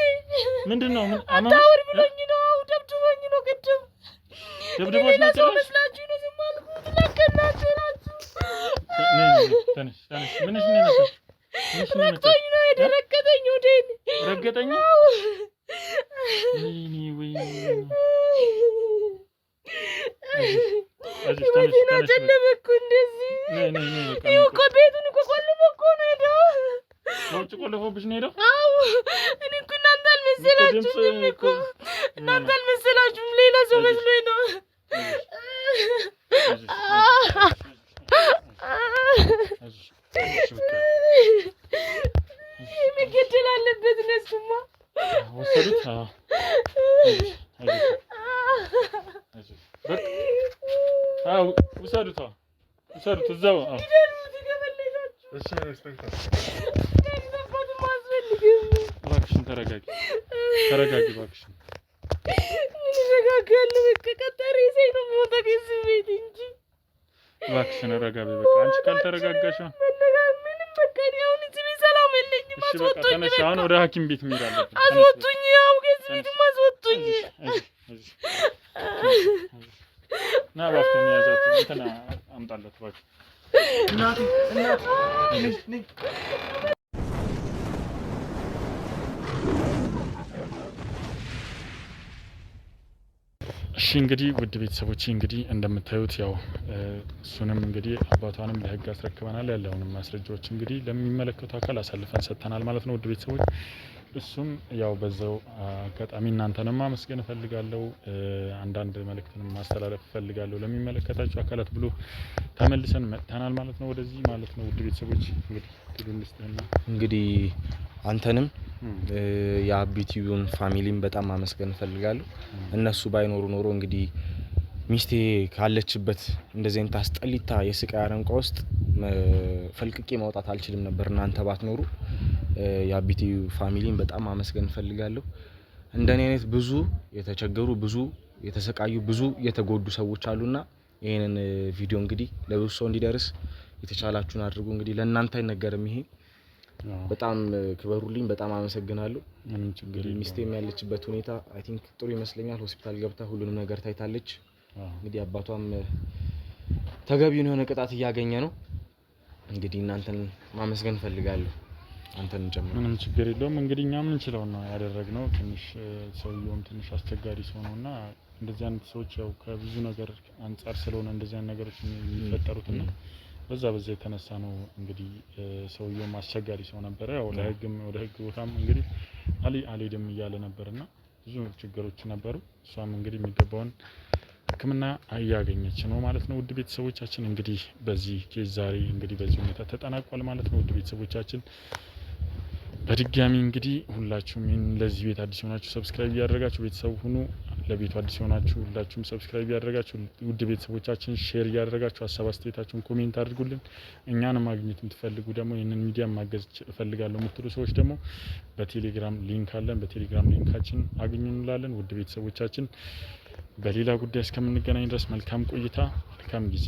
ምንድን ነው አታውሪ ብሎኝ ነው። ደብድቦኝ ነው። ቅድም ደብድቦኝ ነው። መስላችሁ ነው ዝም አልኩት። ለካ እናንተ ናችሁ። ተነሽ። ምንሽ ነው የመጣው? ረግጦኝ ነው የደረገጠኝ። ወዴን ረገጠኝ? ወይኔ መኪና ጨለመኩ። እንደዚህ ይኸው እኮ ቤቱን እኮ ቆልፎ እኮ ነው ሄደው። ውጭ ቆልፎብሽ ነው ሄደው? አዎ እኔ እኮ እናንተ አልመሰላችሁም እኮ እናንተ አልመሰላችሁም። ሌላ ሰው መስሎኝ ነው። መገደል አለበት። እነሱማ ወሰዱት። ውሰዱት እዛው። እባክሽን ተረጋጊ እባክሽን። እረጋጋለሁ። በቃ ቀጠሪ ሰይ ነው የሚወጣው ከዚህ ቤት እንጂ እባክሽን ረጋ በይ። በቃ አንቺ ካልተረጋጋሽ ምንም በቃ እኔ አሁን እዚህ ቤት ሰላም የለኝም። እሺ በቃ ተነሽ። አሁን ወደ ሐኪም ቤት መሄድ አለብን። አስወጡኝ። ያው ከዚህ ቤት አስወጡኝ። ና እባክህ ያዛት እንትና አምጣለት እባክህ። እናቴ ነይ እሺ እንግዲህ ውድ ቤተሰቦቼ እንግዲህ እንደምታዩት ያው እሱንም እንግዲህ አባቷንም ለህግ አስረክበናል። ያለውንም ማስረጃዎች እንግዲህ ለሚመለከቱ አካል አሳልፈን ሰጥተናል ማለት ነው። ውድ ቤተሰቦች እሱም ያው በዛው አጋጣሚ እናንተንም ማመስገን እፈልጋለሁ። አንዳንድ መልእክትንም ማስተላለፍ እፈልጋለሁ ለሚመለከታቸው አካላት ብሎ ተመልሰን መጥተናል ማለት ነው ወደዚህ ማለት ነው። ውድ ቤተሰቦች እንግዲህ አንተንም የአቢቲዩን ፋሚሊን በጣም ማመስገን እፈልጋለሁ። እነሱ ባይኖሩ ኖሮ እንግዲህ ሚስቴ ካለችበት እንደዚህ አይነት አስጠሊታ የስቃይ አረንቋ ውስጥ ፈልቅቄ ማውጣት አልችልም ነበር እናንተ ባትኖሩ። የአቢቲዩ ፋሚሊን በጣም ማመስገን እፈልጋለሁ። እንደኔ አይነት ብዙ የተቸገሩ ብዙ የተሰቃዩ ብዙ የተጎዱ ሰዎች አሉና ይሄንን ቪዲዮ እንግዲህ ለብዙ ሰው እንዲደርስ የተቻላችሁን አድርጉ። እንግዲህ ለእናንተ አይነገርም ይሄ በጣም ክበሩልኝ። በጣም አመሰግናለሁ። ምንም ችግር የለም። ሚስቴም ያለችበት ሁኔታ አይ ቲንክ ጥሩ ይመስለኛል። ሆስፒታል ገብታ ሁሉንም ነገር ታይታለች። እንግዲህ አባቷም ተገቢውን የሆነ ቅጣት እያገኘ ነው። እንግዲህ እናንተን ማመስገን ፈልጋለሁ። አንተን ጨምሮ ምንም ችግር የለውም። እንግዲህ እኛ ምን እንችለው ነው ያደረግነው። ትንሽ ሰውየውም ትንሽ አስቸጋሪ ሰው ነውና እንደዚህ አይነት ሰዎች ያው ከብዙ ነገር አንፃር ስለሆነ እንደዚህ አይነት ነገሮች የሚፈጠሩትና በዛ የተነሳ ነው እንግዲህ ሰውየውም አስቸጋሪ ሰው ነበር። ያው ለህግም ወደ ህግ ቦታም እንግዲህ አልሄድም እያለ ነበርና ብዙ ችግሮች ነበሩ። እሷም እንግዲህ የሚገባውን ሕክምና እያገኘች ነው ማለት ነው። ውድ ቤተሰቦቻችን እንግዲህ በዚህ ኬዝ ዛሬ እንግዲህ በዚህ ሁኔታ ተጠናቋል ማለት ነው። ውድ ቤተሰቦቻችን በድጋሚ እንግዲህ ሁላችሁም ለዚህ ቤት አዲስ ሆናችሁ ሰብስክራይብ ያደርጋችሁ ቤተሰብ ሁኑ። ለቤቱ አዲስ ሆናችሁ ሁላችሁም ሰብስክራይብ ያደርጋችሁ ውድ ቤተሰቦቻችን ሼር ያደርጋችሁ ሀሳብ አስተያየታችሁን ኮሜንት አድርጉልን። እኛን ማግኘት የምትፈልጉ ደግሞ ይሄንን ሚዲያ ማገዝ እፈልጋለሁ የምትሉ ሰዎች ደግሞ በቴሌግራም ሊንክ አለን። በቴሌግራም ሊንካችን አግኙን እንላለን። ውድ ቤተሰቦቻችን በሌላ ጉዳይ እስከምንገናኝ ድረስ መልካም ቆይታ፣ መልካም ጊዜ።